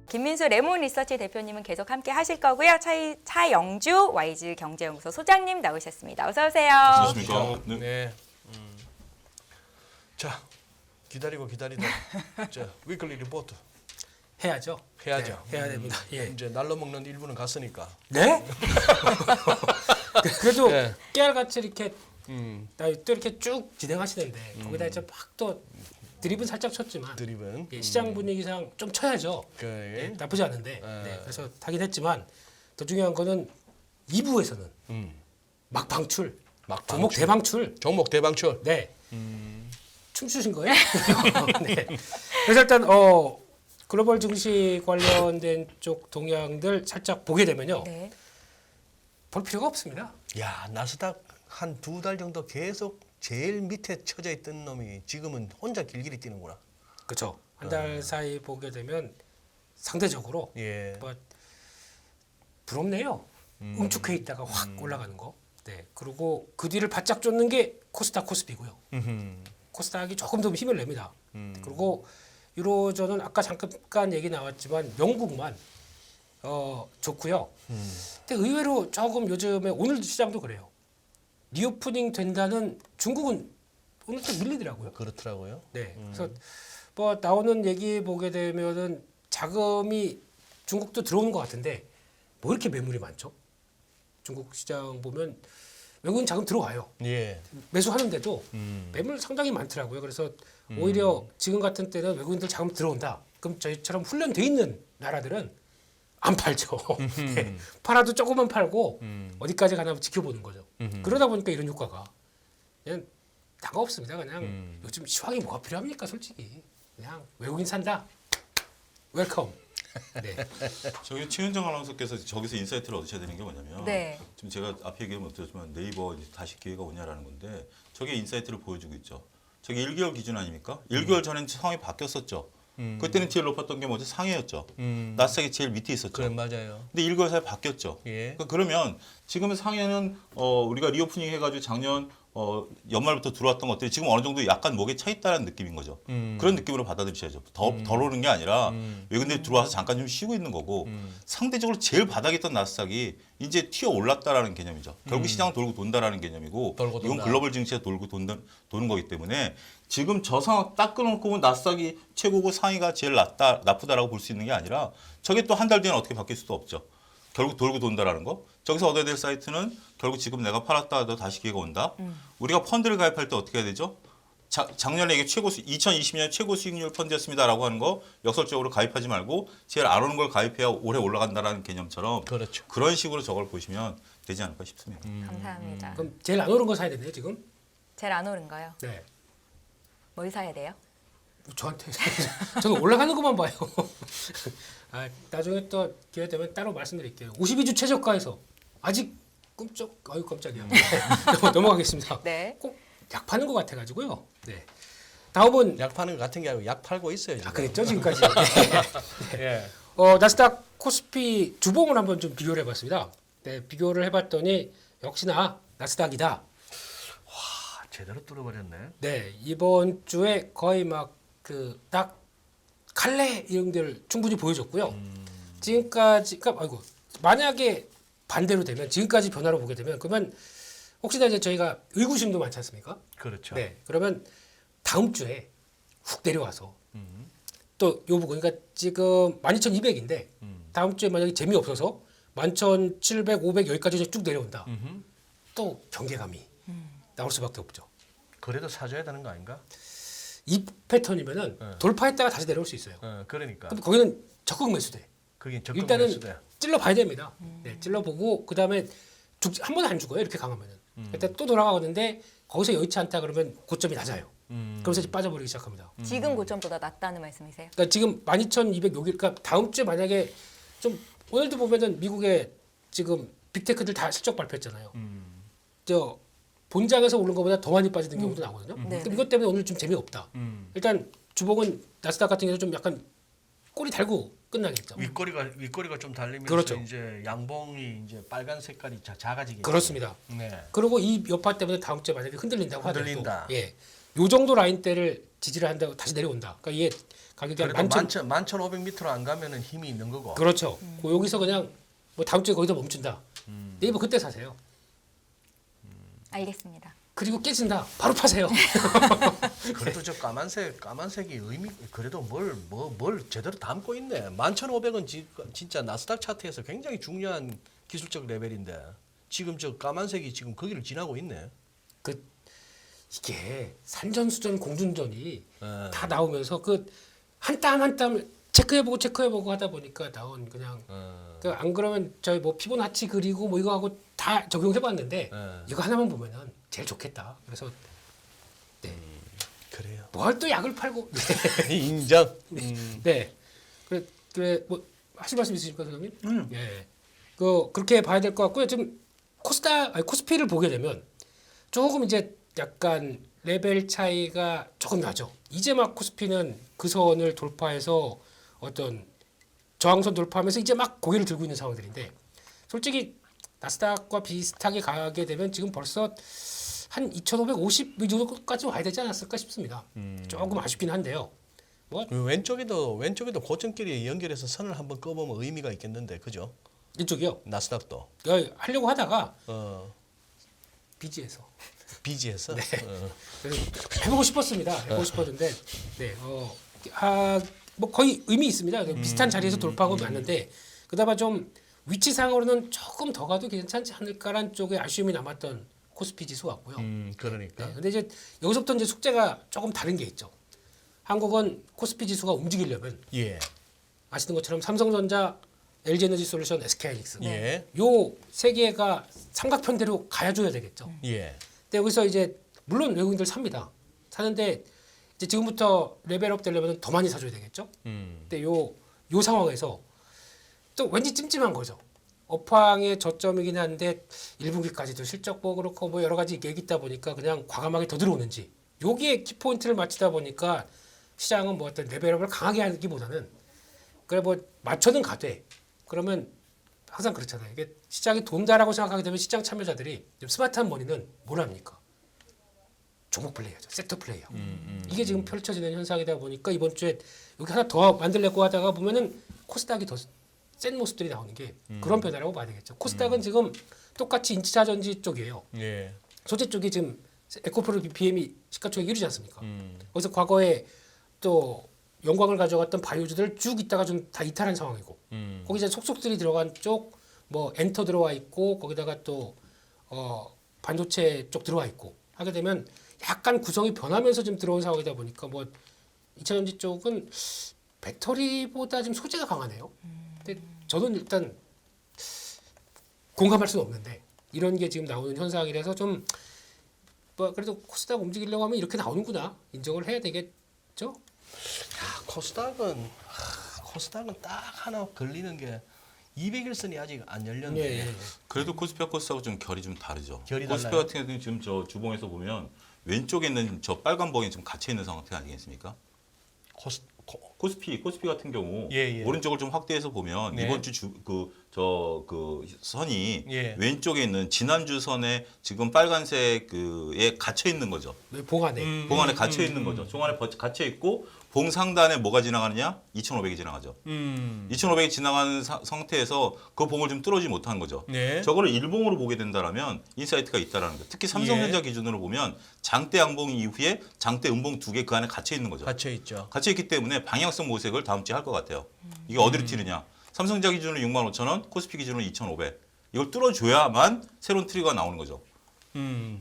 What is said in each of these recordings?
김민수 레몬 리서치 대표님은 계속 함께 하실 거고요. 차영주 와이즈 경제연구소 소장님 나오셨습니다. 어서 오세요. 안녕하십니까. 네. 네. 자, 기다리다. 자, 위클리 리포트 해야죠. 해야죠. 네, 해야 됩니다. 예. 이제 날로 먹는 1부는 갔으니까. 네? 그래도 네. 깨알같이 이렇게 또 이렇게 쭉 진행하시는데 거기다 이제 막 또 드립은 살짝 쳤지만 드립은 예, 시장 분위기상 좀 쳐야죠. 그 예, 나쁘지 않은데 그래서 타긴 했지만 더 중요한 거는 2부에서는 막방출, 종목 대방출. 종목 대방출. 네. 춤추신 거예요? 네. 그래서 일단 글로벌 증시 관련된 쪽 동향들 살짝 보게 되면요. 네. 볼 필요가 없습니다. 야, 나스닥 한 2달 정도 계속 제일 밑에 쳐져 있던 놈이 지금은 혼자 길길이 뛰는구나. 그렇죠. 한 달 사이 보게 되면 상대적으로 예. 뭐 부럽네요. 응축해 있다가 확 올라가는 거. 네. 그리고 그 뒤를 바짝 쫓는 게 코스닥 코스피고요. 코스닥이 조금 더 힘을 냅니다. 그리고 유로존은 아까 잠깐 얘기 나왔지만 영국만 좋고요. 근데 의외로 조금 요즘에 오늘 시장도 그래요. 리오프닝 된다는 중국은 오늘 또 밀리더라고요. 그렇더라고요. 네. 그래서 뭐 나오는 얘기 보게 되면은 자금이 중국도 들어오는 것 같은데 뭐 이렇게 매물이 많죠? 중국 시장 보면 외국인 자금 들어와요. 예. 매수하는데도 매물 상당히 많더라고요. 그래서 오히려 지금 같은 때는 외국인들 자금 들어온다. 그럼 저희처럼 훈련돼 있는 나라들은 안 팔죠. 네. 팔아도 조금만 팔고 어디까지 가나 지켜보는 거죠. 그러다 보니까 이런 효과가 그냥 다가 없습니다. 그냥 요즘 시황이 뭐가 필요합니까, 솔직히. 그냥 외국인 산다. 웰컴. 네. 저기 최윤정 아나운서께서 저기서 인사이트를 얻으셔야 되는 게 뭐냐면 네. 지금 제가 앞에 얘기는 못 드렸지만 네이버 이제 다시 기회가 오냐라는 건데 저게 인사이트를 보여주고 있죠. 저게 1개월 기준 아닙니까? 1개월 전엔 상황이 바뀌었었죠. 그때는 제일 높았던 게 뭐죠? 상해였죠. 나스닥이 제일 밑에 있었죠. 그래 맞아요. 근데 1개월 사이에 바뀌었죠. 예. 그러면 지금의 상해는 우리가 리오프닝 해가지고 작년 연말부터 들어왔던 것들이 지금 어느 정도 약간 목에 차 있다는 느낌인 거죠. 그런 느낌으로 받아들이셔야죠. 덜 오른 게 아니라 외국인들이 들어와서 잠깐 좀 쉬고 있는 거고 상대적으로 제일 바닥에 있던 나스닥이 이제 튀어 올랐다라는 개념이죠. 결국 시장은 돌고 돈다라는 개념이고 돌고 이건 돈다. 글로벌 증시가 돌고 도는 거기 때문에 지금 저 상황 딱 끊어놓고 보면 나스닥이 최고고 상위가 제일 나쁘다라고 볼 수 있는 게 아니라 저게 또 한 달 뒤에는 어떻게 바뀔 수도 없죠. 결국 돌고 돈다라는 거. 저기서 얻어야 될 사이트는 결국 지금 내가 팔았다 하도 다시 기회가 온다. 우리가 펀드를 가입할 때 어떻게 해야 되죠? 작년에 이게 2020년 최고 수익률 펀드였습니다라고 하는 거 역설적으로 가입하지 말고 제일 안 오는 걸 가입해야 오래 올라간다라는 개념처럼 그렇죠. 그런 식으로 저걸 보시면 되지 않을까 싶습니다. 감사합니다. 그럼 제일 안 오른 거 사야 되네요, 지금? 제일 안 오른 거요. 네. 뭘 사야 돼요? 저한테 저는 올라가는 것만 봐요. 나중에 또 기회 되면 따로 말씀드릴게요. 52주 최저가에서 아직 꿈쩍 아유 깜짝이야. 넘어가겠습니다. 네. 꼭 약 파는 것 같아가지고요. 네. 다음은 약 파는 것 같은 게 아니고 약 팔고 있어요. 지금. 그랬죠 지금까지. 예. 나스닥 코스피 주봉을 한번 좀 비교를 해봤습니다. 네, 비교를 해봤더니 역시나 나스닥이다. 아, 제대로 뚫어버렸네. 네, 이번 주에 거의 막 그 딱 칼레 이런 데를 충분히 보여줬고요. 지금까지, 그러니까 아이고 만약에 반대로 되면 지금까지 변화로 보게 되면 그러면 혹시나 이제 저희가 의구심도 많지 않습니까? 그렇죠. 네, 그러면 다음 주에 훅 내려와서 또 요 부분 그러니까 지금 12,200인데 다음 주에 만약에 재미없어서 11,700, 500 여기까지 쭉 내려온다. 또 경계감이 나올 수밖에 없죠. 그래도 사줘야 되는 거 아닌가? 이 패턴이면은 돌파했다가 다시 내려올 수 있어요. 그러니까. 그럼 거기는 적극 매수돼. 그게 적극 일단은 매수돼. 찔러 봐야 됩니다. 네, 찔러 보고 그 다음에 한 번은 안 죽어요. 이렇게 강하면은. 일단 또 돌아가는데 거기서 여의치 않다 그러면 고점이 낮아요. 그러면서 이제 빠져버리기 시작합니다. 지금 고점보다 낮다는 말씀이세요? 그러니까 지금 12,200 여기 그러니까 다음 주에 만약에 좀 오늘도 보면은 미국의 지금 빅테크들 다 실적 발표했잖아요. 저 본장에서 오른 것보다 더 많이 빠지는 경우도 나거든요. 네. 그럼 이것 때문에 오늘 좀 재미없다. 일단 주봉은 나스닥 같은 경우는 좀 약간 꼬리 달고 끝나겠죠. 윗꼬리가 좀 달리면서 그렇죠. 이제 양봉이 이제 빨간 색깔이 작아지게. 그렇습니다. 네. 그리고 이 여파 때문에 다음 주에 만약에 흔들린다고 흔들린다. 하더라도 요 정도 라인대를 지지를 한다고 다시 내려온다. 그러니까 이게 가격이 한 그러니까 11,500 11,500m로 안 가면은 힘이 있는 거고. 그렇죠. 여기서 그냥 뭐 다음 주에 거기서 멈춘다. 네이버 그때 사세요. 알겠습니다. 그리고 깨진다. 바로 파세요. 그래도 저 까만색이 의미 그래도 뭘 제대로 담고 있네. 11,500은 진짜 나스닥 차트에서 굉장히 중요한 기술적 레벨인데 지금 저 까만색이 지금 거기를 지나고 있네. 그 이게 산전수전 공중전이 예. 다 나오면서 그 한 땀 한 땀 체크해보고 하다 보니까 나온 그냥 그 안 그러면 저희 뭐 피보나치 그리고 뭐 이거 하고 다 적용해봤는데 이거 하나만 보면은 제일 좋겠다. 그래서 그래요. 뭘 또 약을 팔고 인정. 네 그래 뭐 하실 말씀 있으십니까 선생님? 예. 그렇게 봐야 될 것 같고요. 지금 코스피를 보게 되면 조금 이제 약간 레벨 차이가 조금 나죠. 이제 막 코스피는 그 선을 돌파해서 어떤 저항선 돌파하면서 이제 막 고개를 들고 있는 상황들인데 솔직히 나스닥과 비슷하게 가게 되면 지금 벌써 한 2,550 이 정도까지 와야 되지 않았을까 싶습니다. 조금 아쉽긴 한데요. 뭐 왼쪽에도 고점끼리 연결해서 선을 한번 꺼보면 의미가 있겠는데 그죠? 이쪽이요. 나스닥도 하려고 하다가 비지에서 비지에서. 그래서 해보고 싶었습니다. 해보고 싶었는데, 뭐 거의 의미 있습니다. 비슷한 자리에서 돌파하고 맞는데, 그나마 좀 위치상으로는 조금 더 가도 괜찮지 않을까란 쪽에 아쉬움이 남았던 코스피 지수 같고요. 그러니까. 네, 근데 이제 여기서부터 이제 숙제가 조금 다른 게 있죠. 한국은 코스피 지수가 움직이려면 예. 아시는 것처럼 삼성전자, LG에너지솔루션, SK하이닉스 예. 요 세 개가 삼각편대로 가야줘야 되겠죠. 예. 근데 여기서 이제 물론 외국인들 삽니다. 사는데 이제 지금부터 레벨업 되려면 더 많이 사줘야 되겠죠. 근데 요 상황에서 또 왠지 찜찜한 거죠. 업황의 저점이긴 한데 1분기까지도 실적 보고 그렇고 뭐 여러 가지 얘기 있다 보니까 그냥 과감하게 더 들어오는지 여기에 키포인트를 맞추다 보니까 시장은 뭐 어떤 레벨업을 강하게 하기보다는 그래 뭐 맞춰는 가되 그러면 항상 그렇잖아요. 이게 시장이 돈다라고 생각하게 되면 시장 참여자들이 좀 스마트한 머니는 뭘 합니까? 종목 플레이하죠. 섹터 플레이하고. 이게 지금 펼쳐지는 현상이다 보니까 이번 주에 여기 하나 더 만들려고 하다가 보면은 코스닥이 더 센 모습들이 나오는 게 그런 변화라고 봐야 되겠죠. 코스닥은 지금 똑같이 인치자전지 쪽이에요. 예. 소재 쪽이 지금 에코프로 BPM이 시가총액 1위지 않습니까? 거기서 과거에 또 영광을 가져갔던 바이오주들 쭉 있다가 좀 다 이탈한 상황이고 거기 이제 속속들이 들어간 쪽 뭐 엔터 들어와 있고 거기다가 또 반도체 쪽 들어와 있고 하게 되면 약간 구성이 변하면서 좀 들어온 상황이다 보니까 뭐 2차전지 쪽은 배터리보다 좀 소재가 강하네요. 근데 저는 일단 공감할 수는 없는데 이런 게 지금 나오는 현상이라서 좀 뭐 그래도 코스닥 움직이려고 하면 이렇게 나오는구나 인정을 해야 되겠죠? 코스닥은 딱 하나 걸리는 게 200일선이 아직 안 열렸네. 예. 그래도 코스피와 코스닥은 좀 결이 좀 다르죠. 결이 코스피 달라요? 같은 경우는 지금 저 주봉에서 보면 왼쪽에 있는 저 빨간 봉이 좀 갇혀 있는 상태 아니겠습니까? 코스피 같은 경우 예. 오른쪽을 좀 확대해서 보면 네. 이번 주 선이 예. 왼쪽에 있는 지난주 선에 지금 빨간색 그에 갇혀 있는 거죠. 봉 안에 봉 안에 갇혀 있는 거죠. 종 안에 갇혀 있고 봉 상단에 뭐가 지나가느냐? 2,500이 지나가죠. 2,500이 지나가는 상태에서 그 봉을 좀 뚫어지 못한 거죠. 네. 저거를 일봉으로 보게 된다라면 인사이트가 있다라는 거. 특히 삼성전자 기준으로 보면 장대 양봉 이후에 장대 음봉 2개 그 안에 갇혀 있는 거죠. 갇혀 있죠. 갇혀 있기 때문에 방향성 모색을 다음 주에 할 것 같아요. 이게 어디로 튀느냐? 삼성전자 기준으로 65,000원, 코스피 기준으로 2,500. 이걸 뚫어줘야만 새로운 트리거가 나오는 거죠.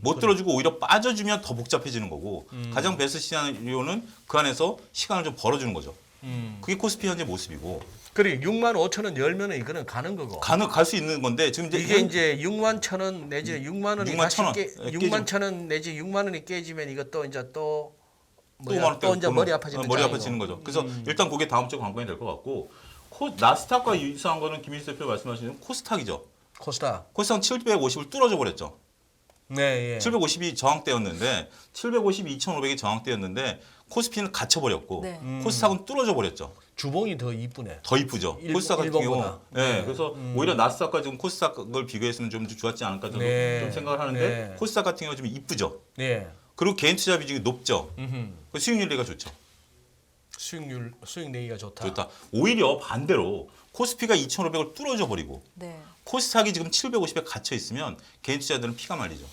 못 들어주고 오히려 빠져주면 더 복잡해지는 거고 가장 베스트 시나리오는 그 안에서 시간을 좀 벌어주는 거죠. 그게 코스피 현재 모습이고 그래 65,000원 열면은 이거는 가는 거고. 갈 수 있는 건데 지금 이게 이제 61,000원 내지 6만 원이 61,000원. 다시 예, 61,000원 내지 6만 원이 깨지면 이것도 이제 또 또 5만 원대 이제 머리 아파지는 머리 장이고. 아파지는 거죠. 그래서 일단 그게 다음 주 관건이 될 것 같고 나스닥과 유사한 거는 김일수 대표 말씀하시는 코스닥이죠. 코스닥. 코스닥은 750을 뚫어져 버렸죠. 네, 예. 750이 저항대였는데 750이 2,500이 저항대였는데 코스피는 갇혀버렸고 네. 코스닥은 뚫어져 버렸죠. 주봉이 더 이쁘네. 더 이쁘죠. 일- 코스닥 같은 경우. 일본보다. 네. 그래서 오히려 나스닥과 지금 코스닥을 비교했으면 좀 좋았지 않을까 저도 네. 좀 생각을 하는데 네. 코스닥 같은 경우 좀 이쁘죠. 네. 그리고 개인 투자 비중이 높죠. 그 수익률 내기가 좋죠. 수익 내기가 좋다. 좋다. 오히려 반대로 코스피가 2,500을 뚫어져 버리고 네. 코스닥이 지금 750에 갇혀 있으면 개인 투자들은 피가 말리죠.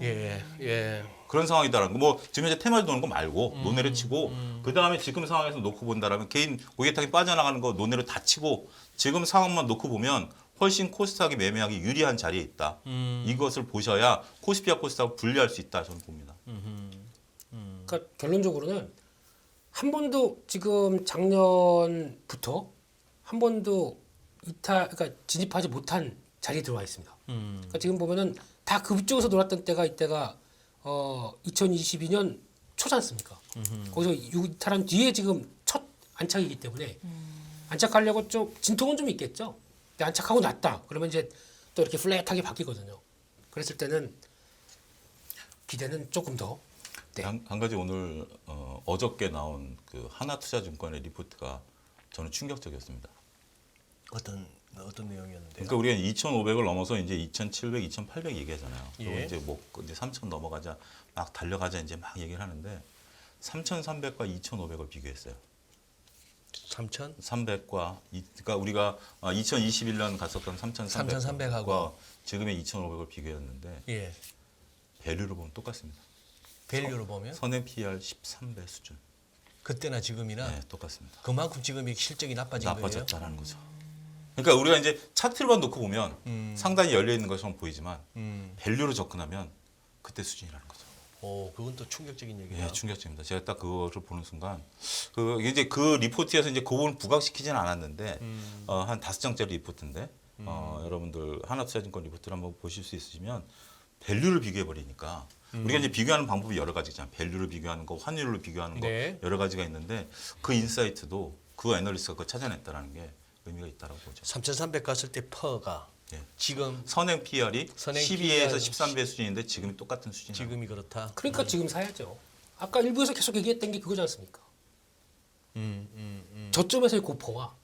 예, 예. 그런 상황이다라는 거. 뭐 지금 현재 테마주 도는 거 말고 논외로 치고 그 다음에 지금 상황에서 놓고 본다라면 개인 고객탁이 빠져나가는 거 논외로 다 치고 지금 상황만 놓고 보면 훨씬 코스닥이 매매하기 유리한 자리에 있다. 이것을 보셔야 코스피와 코스닥을 분리할 수 있다 저는 봅니다. 그러니까 결론적으로는 한 번도 지금 작년부터 한 번도 그러니까 진입하지 못한 자리에 들어와 있습니다. 그러니까 지금 보면은 다 그쪽에서 놀았던 때가 이때가 2022년 초지 않습니까? 거기서 이탈한 뒤에 지금 첫 안착이기 때문에 안착하려고 좀 진통은 좀 있겠죠. 근데 안착하고 났다. 그러면 이제 또 이렇게 플랫하게 바뀌거든요. 그랬을 때는 기대는 조금 더. 네. 한 가지 오늘 어저께 나온 그 하나투자증권의 리포트가 저는 충격적이었습니다. 어떤 내용이었는데요? 그러니까 우리가 2,500을 넘어서 이제 2,700, 2,800 얘기하잖아요. 그리고 예. 이제 뭐 이제 3,000 넘어가자 막 달려가자 이제 막 얘기를 하는데 3,300과 2,500을 비교했어요. 3천? 300과 그러니까 우리가 2021년 갔었던 3,300 하고 지금의 2,500을 비교했는데 예. 밸류로 보면 똑같습니다. 밸류로 보면 선행 PER 13배 수준. 그때나 지금이나 네, 똑같습니다. 그만큼 지금 이 실적이 나빠진 거예요. 나빠졌다는 거죠. 그러니까 우리가 이제 차트만 놓고 보면 상당히 열려 있는 것처럼 보이지만 밸류로 접근하면 그때 수준이라는 거죠. 오, 그건 또 충격적인 얘기예요. 예, 충격적입니다. 제가 딱 그거를 보는 순간 이제 그 리포트에서 이제 그 부분 부각시키지는 않았는데 한 5장짜리 리포트인데 여러분들 하나투자증권 리포트를 한번 보실 수 있으시면 밸류를 비교해 버리니까 우리가 이제 비교하는 방법이 여러 가지잖아요. 밸류를 비교하는 거, 환율을 비교하는 거 네. 여러 가지가 있는데 그 인사이트도 그 애널리스트가 그걸 찾아냈다라는 게 의미가 있다라고 보죠. 3,300 갔을 때 퍼가 예. 지금 선행 PER이 선행 12에서 PER 13배 수준인데 지금이 똑같은 수준이에요. 지금이 그렇다. 그러니까 지금 사야죠. 아까 일부에서 계속 얘기했던 게 그거지 않습니까? 저점에서의 고퍼와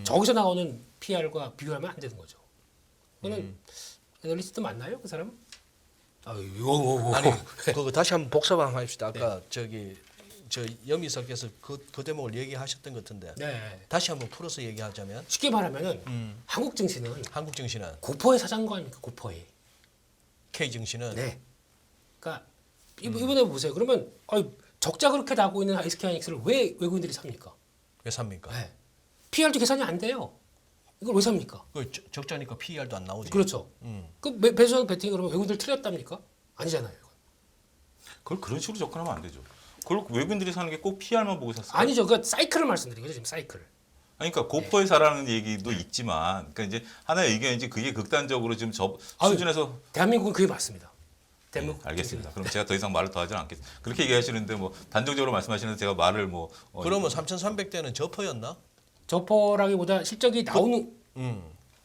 저기서 나오는 PR과 비교하면 안 되는 거죠. 그거는 애널리스트 맞나요, 그 사람? 아니 그거 다시 한번 복습 한번 합시다. 아까 저기 저 염희석께서 그 대목을 얘기하셨던 것 같은데 네. 다시 한번 풀어서 얘기하자면 쉽게 말하면은 한국 증시는 한국 증시는 고퍼의 사장거 아닙니까? 고퍼의. K 증시는 네. 그러니까 이번에 보세요. 그러면 적자 그렇게 나고 있는 SK하이닉스를 왜 외국인들이 삽니까? 왜 삽니까? 네. PR도 계산이 안 돼요. 이걸 왜 삽니까? 그 적자니까 PER도 안 나오지. 그렇죠. 그 배수장 베팅 그러면 외국인들 틀렸답니까? 아니잖아요. 이건. 그걸 그런 식으로 접근하면 안 되죠. 그걸 외국인들이 사는 게 꼭 PR만 보고 샀어요. 아니죠. 그 사이클을 말씀드린 거죠. 지금 사이클. 아니, 그러니까 고퍼에 사라는 얘기도 있지만, 그러니까 이제 하나의 의견이지 그게 극단적으로 지금 저 아유, 수준에서 대한민국은 그게 맞습니다. 대한민국. 알겠습니다. 그럼 제가 더 이상 말을 더 하지는 않겠습니다. 그렇게 얘기하시는데 뭐 단정적으로 말씀하시는데 제가 말을 뭐 그러면 3,300대는 저퍼였나? 저퍼라기보다 실적이 나오는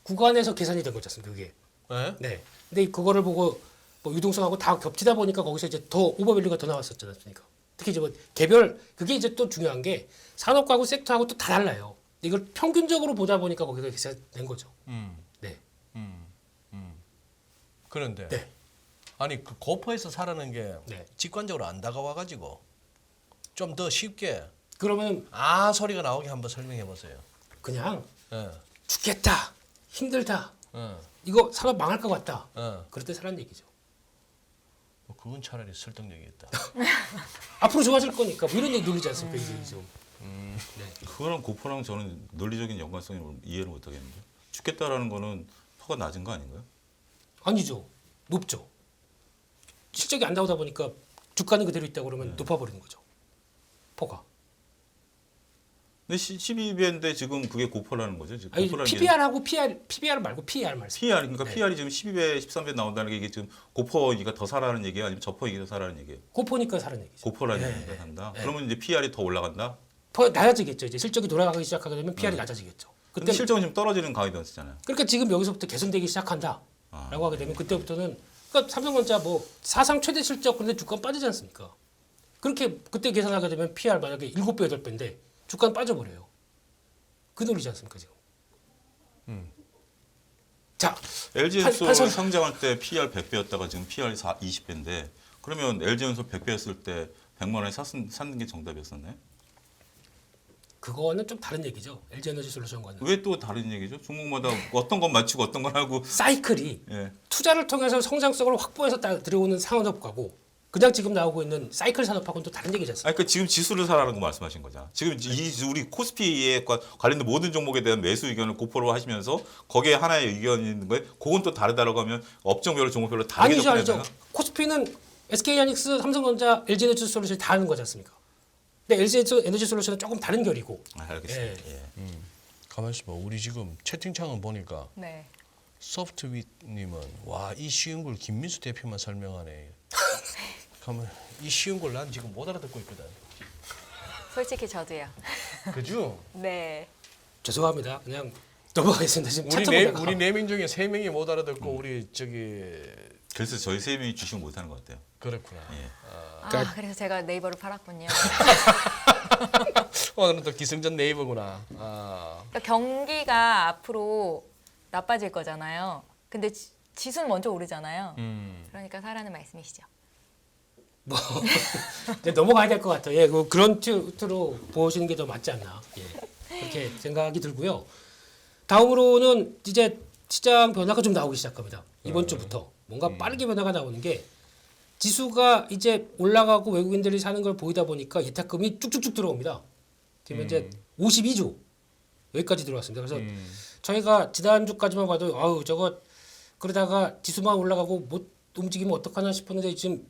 구간에서 계산이 된 거지 않습니까? 그게. 예? 네. 근데 그거를 보고 뭐 유동성하고 다 겹치다 보니까 거기서 이제 더 오버밸류가 더 나왔었지 않습니까? 특히 이제 뭐 개별 그게 이제 또 중요한 게 산업하고 섹터하고 또 다 달라요. 이걸 평균적으로 보다 보니까 거기서 계산된 거죠. 네. 그런데 네. 아니 그 고퍼에서 사라는 게 네. 직관적으로 안 다가와 가지고 좀 더 쉽게 그러면 소리가 나오게 한번 설명해 보세요. 그냥 예. 죽겠다, 힘들다, 예. 이거 산업 망할 것 같다. 예. 그럴 때 사라는 얘기죠. 뭐 그건 차라리 설득력이 있다. 앞으로 좋아질 거니까 뭐 이런 얘기 놀리지 않습니까? 이게 좀. 그거랑 고퍼랑 저는 논리적인 연관성을 이해를 못 하겠는데 죽겠다라는 거는 퍼가 낮은 거 아닌가요? 아니죠. 높죠. 실적이 안 나오다 보니까 주가는 그대로 있다 그러면 높아버리는 거죠. 퍼가. 근데 12배인데 지금 그게 고퍼라는 거죠. 지금 아니 고퍼라는 게 PBR하고 PBR 말고 PER 말씀. PER 그러니까 네. PER이 지금 12배, 13배 나온다는 게 이게 지금 고퍼니까 더 사라는 얘기야 아니면 저퍼니까 더 사라는 얘기예요? 고퍼니까 사는 얘기죠. 고퍼라는 네, 얘기가 네, 산다. 네. 그러면 이제 PER이 더 올라간다. 더 낮아지겠죠. 이제 실적이 돌아가기 시작하게 되면 PR이 낮아지겠죠. 근데 그때 실적은 지금 떨어지는 가이던스잖아요. 그러니까 지금 여기서부터 개선되기 시작한다라고 하게 되면 그때부터는 그러니까 삼성전자 뭐 사상 최대 실적 근데 주가 빠지지 않습니까? 그렇게 그때 계산하게 되면 PR 만약에 7배 8배인데 주가는 빠져버려요. 그 논리지 않습니까 지금? 자, LG 팔- 엔솔 팔선- 상장할 때 PER 100배였다가 지금 PER 20배인데 그러면 LG전선 100배였을 때 100만 원에 샀는 게 정답이었었나요? 그거는 좀 다른 얘기죠. LG에너지솔루션과는. 왜 또 다른 얘기죠? 종목마다 어떤 건 맞추고 어떤 건 하고. 사이클이 예. 투자를 통해서 성장성을 확보해서 들어오는 산업과고 그냥 지금 나오고 있는 사이클 산업하고는 또 다른 얘기지 않습니까? 아니, 그러니까 지금 지수를 사라는 거 말씀하신 거잖아. 지금 우리 코스피에 관련된 모든 종목에 대한 매수 의견을 고포로 하시면서 거기에 하나의 의견이 있는 거예요. 그건 또 다르다라고 하면 업종별로 종목별로 다르게 아니죠, 아니죠. 접근해야 되나? 코스피는 SK하이닉스, 삼성전자, LG에너지솔루션이 다 하는 거지 않습니까? 근데 LG에너지솔루션은 조금 다른 결이고. 아, 알겠습니다. 예. 가만 있어봐. 우리 지금 채팅창을 보니까 네. 소프트윗님은 와 이 쉬운 걸 김민수 대표만 설명하네. 가만 이 쉬운 걸 난 지금 못 알아듣고 있거든. 솔직히 저도요. 그죠? 네. 죄송합니다. 그냥 넘어가겠습니다. 지금 우리 차트 네 보다가. 우리 4명 중에 3명이 못 알아듣고 우리 저기 그래서 저희 세 명이 주식 못하는 것 같아요. 그렇구나. 예. 아, 그래서 제가 네이버를 팔았군요. 오늘은 또 기승전 네이버구나. 아. 그러니까 경기가 앞으로 나빠질 거잖아요. 근데 지수는 먼저 오르잖아요. 그러니까 사라는 말씀이시죠. 뭐 이제 넘어가야 될 것 같아요. 예, 그런 튜로 보시는 게 더 맞지 않나. 예, 그렇게 생각이 들고요. 다음으로는 이제 시장 변화가 좀 나오기 시작합니다. 이번 주부터 뭔가 빠르게 변화가 나오는 게 지수가 이제 올라가고 외국인들이 사는 걸 보이다 보니까 예탁금이 쭉쭉쭉 들어옵니다. 지금 현재 52조 여기까지 들어왔습니다. 그래서 저희가 지난주까지만 봐도 아우 저거 그러다가 지수만 올라가고 못 움직이면 어떡하나 싶었는데 지금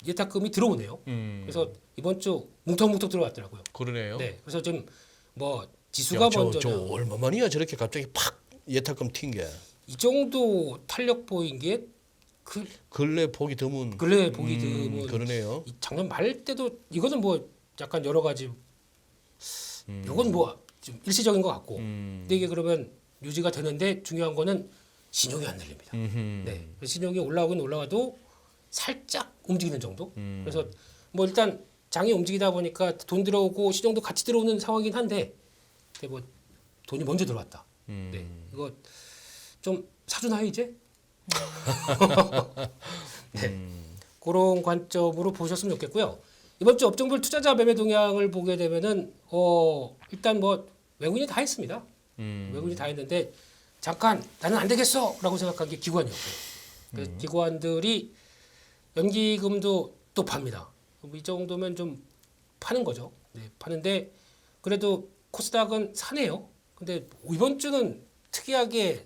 예탁금이 들어오네요. 그래서 이번 주 뭉텅뭉텅 들어왔더라고요. 그러네요. 네, 그래서 지금 뭐 지수가 야, 먼저 저 얼마만이야 저렇게 갑자기 팍 예탁금 튄 게. 이 정도 탄력 보인 게 그 근래 보기 드문. 근래 보기 드문 그러네요. 이 작년 말 때도 이거는 뭐 약간 여러 가지 이건 뭐 좀 일시적인 것 같고 근데 이게 그러면 유지가 되는데 중요한 거는 신용이 안 늘립니다. 네, 신용이 올라오긴 올라와도 살짝 움직이는 정도. 그래서 뭐 일단 장이 움직이다 보니까 돈 들어오고 신용도 같이 들어오는 상황이긴 한데 근데 뭐 돈이 먼저 들어왔다. 네, 이거 좀 사주나요 이제? 네, 그런 관점으로 보셨으면 좋겠고요. 이번 주 업종별 투자자 매매 동향을 보게 되면은 일단 뭐 외국인이 다 했습니다. 외국인이 다 했는데 잠깐 나는 안 되겠어라고 생각한 게 기관이었고요. 그래서 기관들이 연기금도 또 팝니다. 이 정도면 좀 파는 거죠. 네, 파는데 그래도 코스닥은 사네요. 근데 이번 주는 특이하게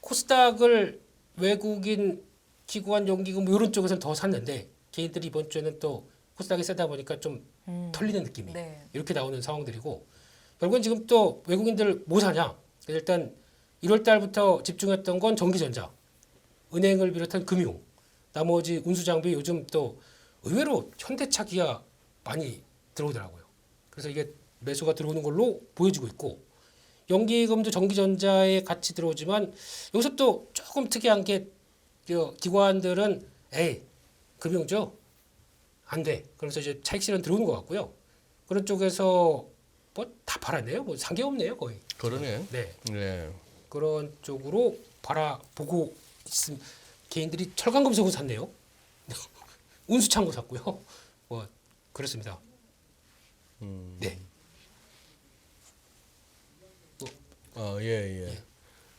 코스닥을 외국인 기관 연기금 뭐 이런 쪽에서는 더 샀는데 개인들이 이번 주에는 또 코스닥이 세다 보니까 좀 털리는 느낌이 네. 이렇게 나오는 상황들이고 결국은 지금 또 외국인들 뭐 사냐? 일단 1월 달부터 집중했던 건 전기전자, 은행을 비롯한 금융, 나머지 운수장비 요즘 또 의외로 현대차, 기아 많이 들어오더라고요. 그래서 이게 매수가 들어오는 걸로 보여지고 있고 연기금도 전기전자에 같이 들어오지만 여기서 또 조금 특이한 게 기관들은 에이 금융죠 안 돼. 그래서 이제 차익 실현 들어오는 것 같고요. 그런 쪽에서 뭐 다 팔았네요. 뭐 산 게 없네요 거의. 그러네. 네. 네. 그런 쪽으로 바라보고 있음. 개인들이 철강금속을 샀네요. 운수창고 샀고요. 뭐 그렇습니다. 네. 예.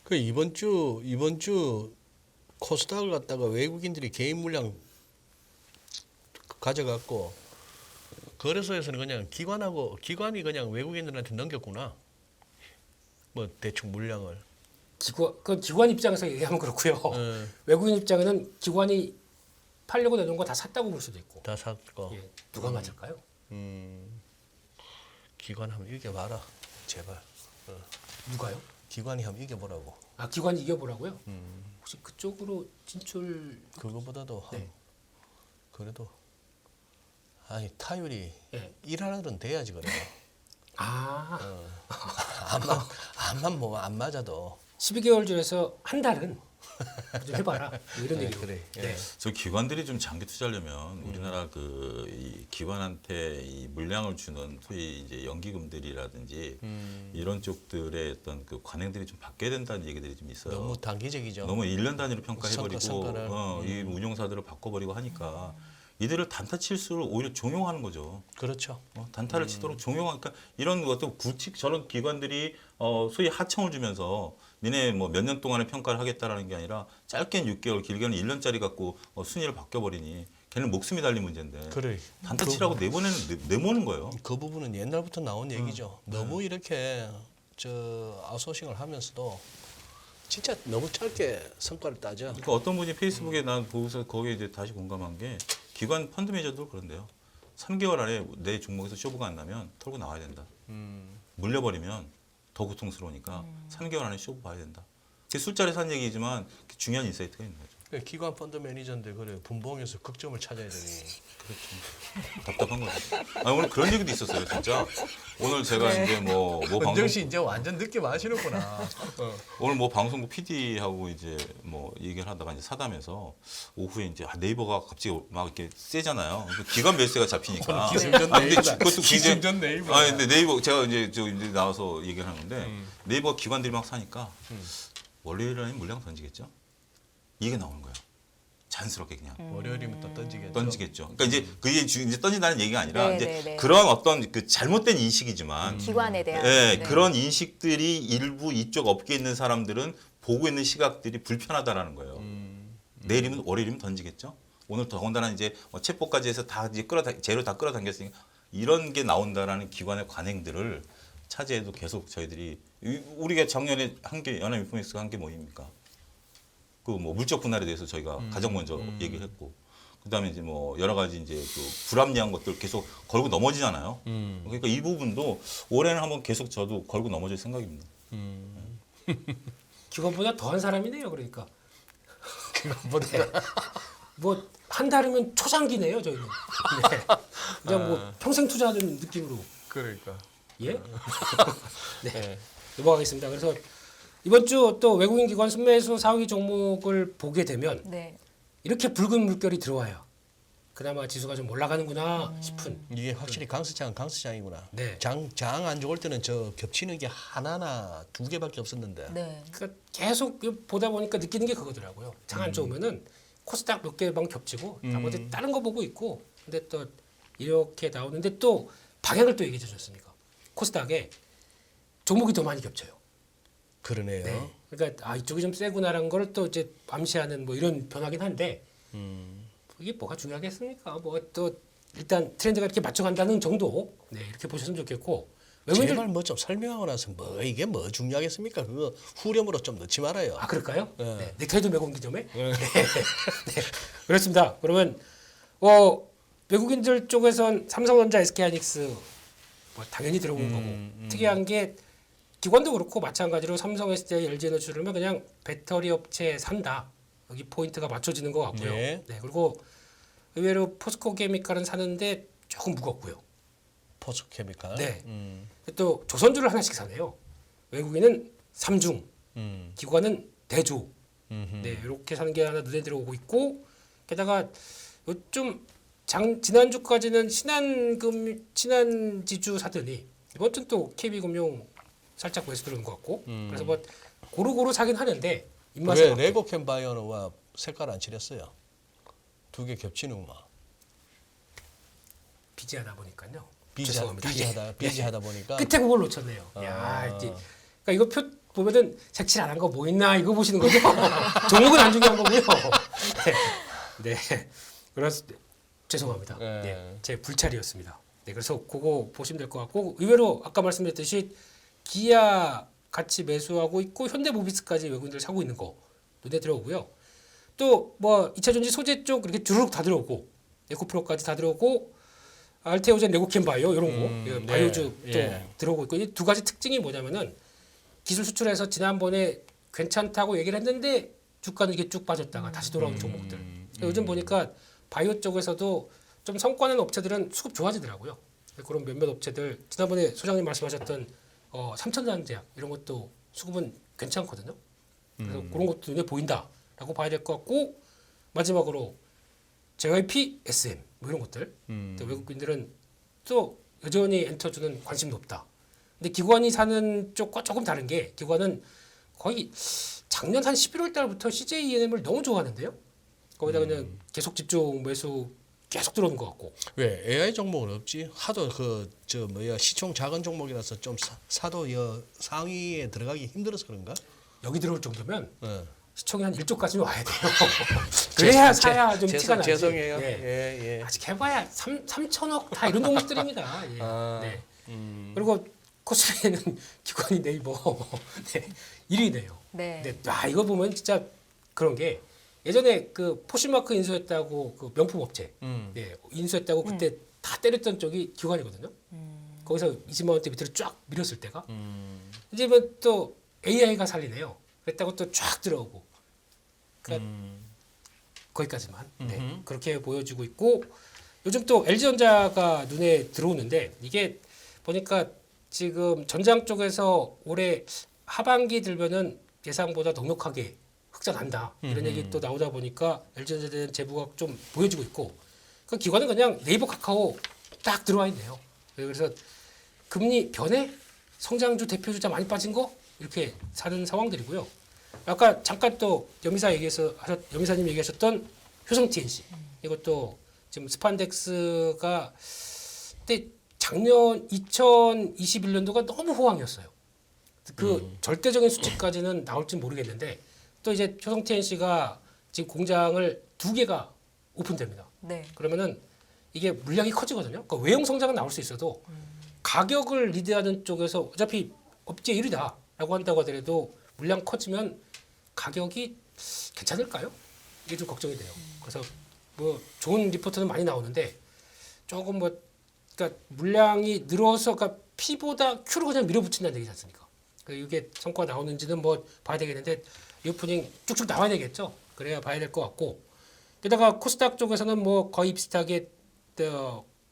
그 이번 주 코스닥을 갖다가 외국인들이 개인 물량 가져갔고 거래소에서는 그냥 기관이 그냥 외국인들한테 넘겼구나. 뭐 대충 물량을. 그 기관 입장에서 얘기하면 그렇고요. 외국인 입장에는 기관이 팔려고 내놓은 거 다 샀다고 볼 수도 있고. 다 샀고. 예, 누가 맞을까요? 기관 한번 이겨봐라. 제발. 누가요? 기관이 한번 이겨보라고. 아 기관이 이겨보라고요? 혹시 그쪽으로 진출? 그거보다도 네. 그래도 아니 타율이 예. 1하나는 돼야지 그래. 아 암만 뭐 안 맞아도 12개월 중에서 한 달은 좀 해봐라 뭐 이런 얘기로. 그래. 네. 저 기관들이 좀 장기 투자하려면 우리나라 이 기관한테 이 물량을 주는 소위 이제 연기금들이라든지 이런 쪽들의 어떤 그 관행들이 좀 바뀌어야 된다는 얘기들이 좀 있어요. 너무 단기적이죠. 너무 1년 단위로 평가해버리고 성과를. 이 운용사들을 바꿔버리고 하니까 이들을 단타 칠수를 오히려 종용하는 거죠. 그렇죠. 단타를 치도록 종용하니까 이런 것도 구칙 저런 기관들이 소위 하청을 주면서 니네 뭐 몇 년 동안의 평가를 하겠다라는 게 아니라 짧게는 6개월, 길게는 1년짜리 갖고 순위를 바뀌어버리니 걔는 목숨이 달린 문제인데 그래. 단타 치라고 내모는 거예요. 그 부분은 옛날부터 나온 얘기죠. 너무 이렇게 저 아웃소싱을 하면서도 진짜 너무 짧게 성과를 따져. 그러니까 어떤 분이 페이스북에 난 보고서 거기에 이제 다시 공감한 게 기관 펀드 매니저도 그런데요. 3개월 안에 내 종목에서 쇼부가 안 나면 털고 나와야 된다. 물려버리면 더 고통스러우니까 3개월 안에 쇼부 봐야 된다. 그게 술자리에서 한 얘기지만 중요한 인사이트가 있는 거죠. 기관 펀드 매니저인데 그래 분봉에서 극점을 찾아야 되니. 답답한 거죠. 아, 오늘 그런 얘기도 있었어요, 진짜. 오늘 제가 이제 뭐 방송 은정 씨 이제 완전 늦게 마시는구나. 오늘 뭐 방송국 PD하고 이제 뭐 얘기를 하다가 이제 사담에서 오후에 이제 네이버가 갑자기 막 이렇게 세잖아요. 기관 매수세가 잡히니까. 기승전 아, 근데 네이버다. 그것도 기승전 네이버. 아, 근데 네이버 제가 이제 이제 나와서 얘기를 하는데 네이버 기관들이 막 사니까 월요일에 물량 던지겠죠. 이게 나오는 거예요. 자연스럽게 그냥. 월요일이면 또 던지겠죠. 던지겠죠. 그러니까 이제 그게 이제 던진다는 얘기가 아니라 네, 이제 네, 네. 그런 어떤 그 잘못된 인식이지만 기관에 대한 예, 네. 그런 인식들이 일부 이쪽 업계에 있는 사람들은 보고 있는 시각들이 불편하다라는 거예요. 내일이면 월요일이면 던지겠죠. 오늘 더군다나 이제 체포까지 해서 다 이제 재료 다 끌어당겼으니까 이런 게 나온다라는 기관의 관행들을 차지해도 계속 저희들이 우리가 작년에 한 게 연합인포맥스가 한 게 뭐입니까? 그 뭐 물적 분할에 대해서 저희가 가장 먼저 얘기를 했고 그다음에 이제 뭐 여러 가지 이제 그 불합리한 것들 계속 걸고 넘어지잖아요. 그러니까 이 부분도 올해는 한번 계속 저도 걸고 넘어질 생각입니다. 기관보다 더한 사람이네요. 그러니까. 뭐 한 달이면 초장기네요. 저희는. 네. 그냥 뭐 평생 투자하는 느낌으로. 그러니까. 예? 네. 넘어가겠습니다. 그래서 이번 주 또 외국인 기관 순매수 상위 종목을 보게 되면 네. 이렇게 붉은 물결이 들어와요. 그나마 지수가 좀 올라가는구나 싶은. 이게 확실히 강수장이구나. 네. 장 안 좋을 때는 저 겹치는 게 하나나 두 개밖에 없었는데. 네. 그러니까 계속 보다 보니까 느끼는 게 그거더라고요. 장 안 좋으면은 코스닥 몇 개만 겹치고 나머지 다른 거 보고 있고 근데 또 이렇게 나오는데 또 방향을 또 얘기해 주셨으니까 코스닥에 종목이 더 많이 겹쳐요. 그러네요. 네. 그러니까 이쪽이 좀 세구나라는 걸 또 이제 암시하는 뭐 이런 변화긴 한데 이게 뭐가 중요하겠습니까? 뭐 또 일단 트렌드가 이렇게 맞춰간다는 정도 네 이렇게 보셨으면 좋겠고 외국인들 제발 뭐 좀 설명하고 나서 뭐 이게 뭐 중요하겠습니까? 그거 후렴으로 좀 넣지 말아요. 그럴까요? 네. 네. 넥타이도 매고 기 점에 네. 네. 그렇습니다. 그러면 외국인들 쪽에선 삼성전자, SK하이닉스 뭐 당연히 들어오는 거고 특이한 게 기관도 그렇고 마찬가지로 삼성, SDI, LG에너지를 하면 그냥 배터리 업체 산다. 여기 포인트가 맞춰지는 것 같고요. 네. 네. 그리고 의외로 포스코 케미칼은 사는데 조금 무겁고요. 포스케미칼. 네. 또 조선주를 하나씩 사네요. 외국인은 삼중, 기관은 대조. 네, 이렇게 사는 게 하나 눈에 들어오고 있고 게다가 요즘 지난주까지는 신한지주 사더니 이번 주는 또 KB금융 살짝 매수 들어오는 것 같고 그래서 뭐 고루고루 사긴 하는데 입맛에 왜 맞게. 레고캠 바이오와 색깔 안 칠했어요? 두 개 겹치는구만. 비지하다 보니까요. 죄송합니다. 비지하다 보니까. 끝에 그걸 놓쳤네요. 야, 이제 그러니까 이거 표 보면은 색칠 안 한 거 뭐 있나 이거 보시는 거죠. 종목은 안 중요한 거고요. 네, 그래서 죄송합니다. 네. 네, 제 불찰이었습니다. 네, 그래서 그거 보시면 될 것 같고 의외로 아까 말씀드렸듯이 기아 같이 매수하고 있고 현대모비스까지 외국인들 사고 있는 거 눈에 들어오고요. 또 뭐 2차전지 소재 쪽 이렇게 주르륵 다 들어오고 에코프로까지 다 들어오고 알테오젠, 레고캠 바이오 이런 거 네. 바이오주 또 예. 들어오고 있고 이 두 가지 특징이 뭐냐면은 기술 수출해서 지난번에 괜찮다고 얘기를 했는데 주가는 이게 쭉 빠졌다가 다시 돌아온 종목들. 요즘 보니까 바이오 쪽에서도 좀 성과는 업체들은 수급 좋아지더라고요. 그런 몇몇 업체들 지난번에 소장님 말씀하셨던 삼천장제약 이런 것도 수급은 괜찮거든요. 그래서 그런 것도 눈에 보인다라고 봐야 될 것 같고 마지막으로 JYP, SM 뭐 이런 것들. 또 외국인들은 또 여전히 엔터주는 관심 높다. 근데 기관이 사는 쪽과 조금 다른 게 기관은 거의 작년 한 11월 달부터 CJENM을 너무 좋아하는데요. 거기다 그냥 계속 집중 매수 계속 들어오는 것 같고. 왜 AI 종목은 없지? 하도 시총 작은 종목이라서 좀 사도 상위에 들어가기 힘들어서 그런가? 여기 들어올 정도면 네. 시총이 한 1조까지는 와야 돼요. 그래야 사야 좀 티가 나지. 죄송해요. 예. 예. 아직 해봐야 3천억 다 이런 종목들입니다. 예. 아, 네. 그리고 코스피에는 기관이 네이버 네, 1위네요. 네. 네. 이거 보면 진짜 그런 게 예전에 그 포시마크 인수했다고 그 명품 업체 네, 인수했다고 그때 다 때렸던 쪽이 기관이거든요. 거기서 20만 원대 밑으로 쫙 밀었을 때가 이제는 또 AI가 살리네요. 그랬다고 또 쫙 들어오고 그러니까 거기까지만 네, 그렇게 보여주고 있고 요즘 또 LG전자가 눈에 들어오는데 이게 보니까 지금 전장 쪽에서 올해 하반기 들면은 예상보다 넉넉하게 흑자 난다 이런 얘기 또 나오다 보니까 LG전자에 대한 제보가 좀 보여지고 있고 그 기관은 그냥 네이버 카카오 딱 들어와 있네요. 그래서 금리 변해 성장주 대표주자 많이 빠진 거 이렇게 사는 상황들이고요. 아까 잠깐 또 여미사님 얘기하셨던 효성 TNC 이것도 지금 스판덱스가 그때 작년 2021년도가 너무 호황이었어요. 그 절대적인 수치까지는 나올지 모르겠는데 또 이제 효성 TNC가 지금 공장을 2개가 오픈됩니다. 네. 그러면은 이게 물량이 커지거든요. 그러니까 외형 성장은 나올 수 있어도 가격을 리드하는 쪽에서 어차피 업계 1위다라고 한다고 하더라도 물량 커지면 가격이 괜찮을까요? 이게 좀 걱정이 돼요. 그래서 뭐 좋은 리포트는 많이 나오는데 조금 뭐 그러니까 물량이 늘어서 그러니까 P보다 Q로 그냥 밀어붙인다는 얘기지 않습니까? 그러니까 이게 성과가 나오는지는 뭐 봐야 되겠는데 이 오프닝 쭉쭉 나와야 되겠죠. 그래야 봐야 될 것 같고 게다가 코스닥 쪽에서는 뭐 거의 비슷하게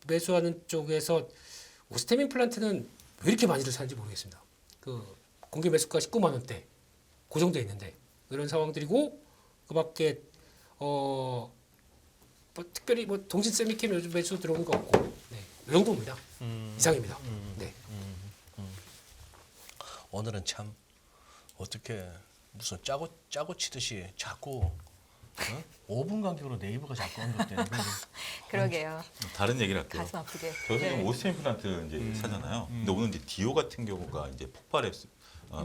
매수하는 쪽에서 오스템 임플란트는 왜 이렇게 많이들 사는지 모르겠습니다. 그 공개 매수가 19만 원대 고정돼 있는데 이런 상황들이고 그밖에 뭐 특별히 뭐 동신 세미캠 요즘 매수 들어오는 거 없고 네, 이 정도입니다. 이상입니다. 네. 오늘은 참 어떻게 무슨 짜고 치듯이 자꾸 5분 간격으로 네이버가 자꾸 언급되는 그러게요. 다른 얘기를 할게요. 가슴 아프게. 저도 네. 지금 오스템 임플란트 이제 사잖아요. 근데 오늘 이제 디오 같은 경우가 이제 폭발했어요.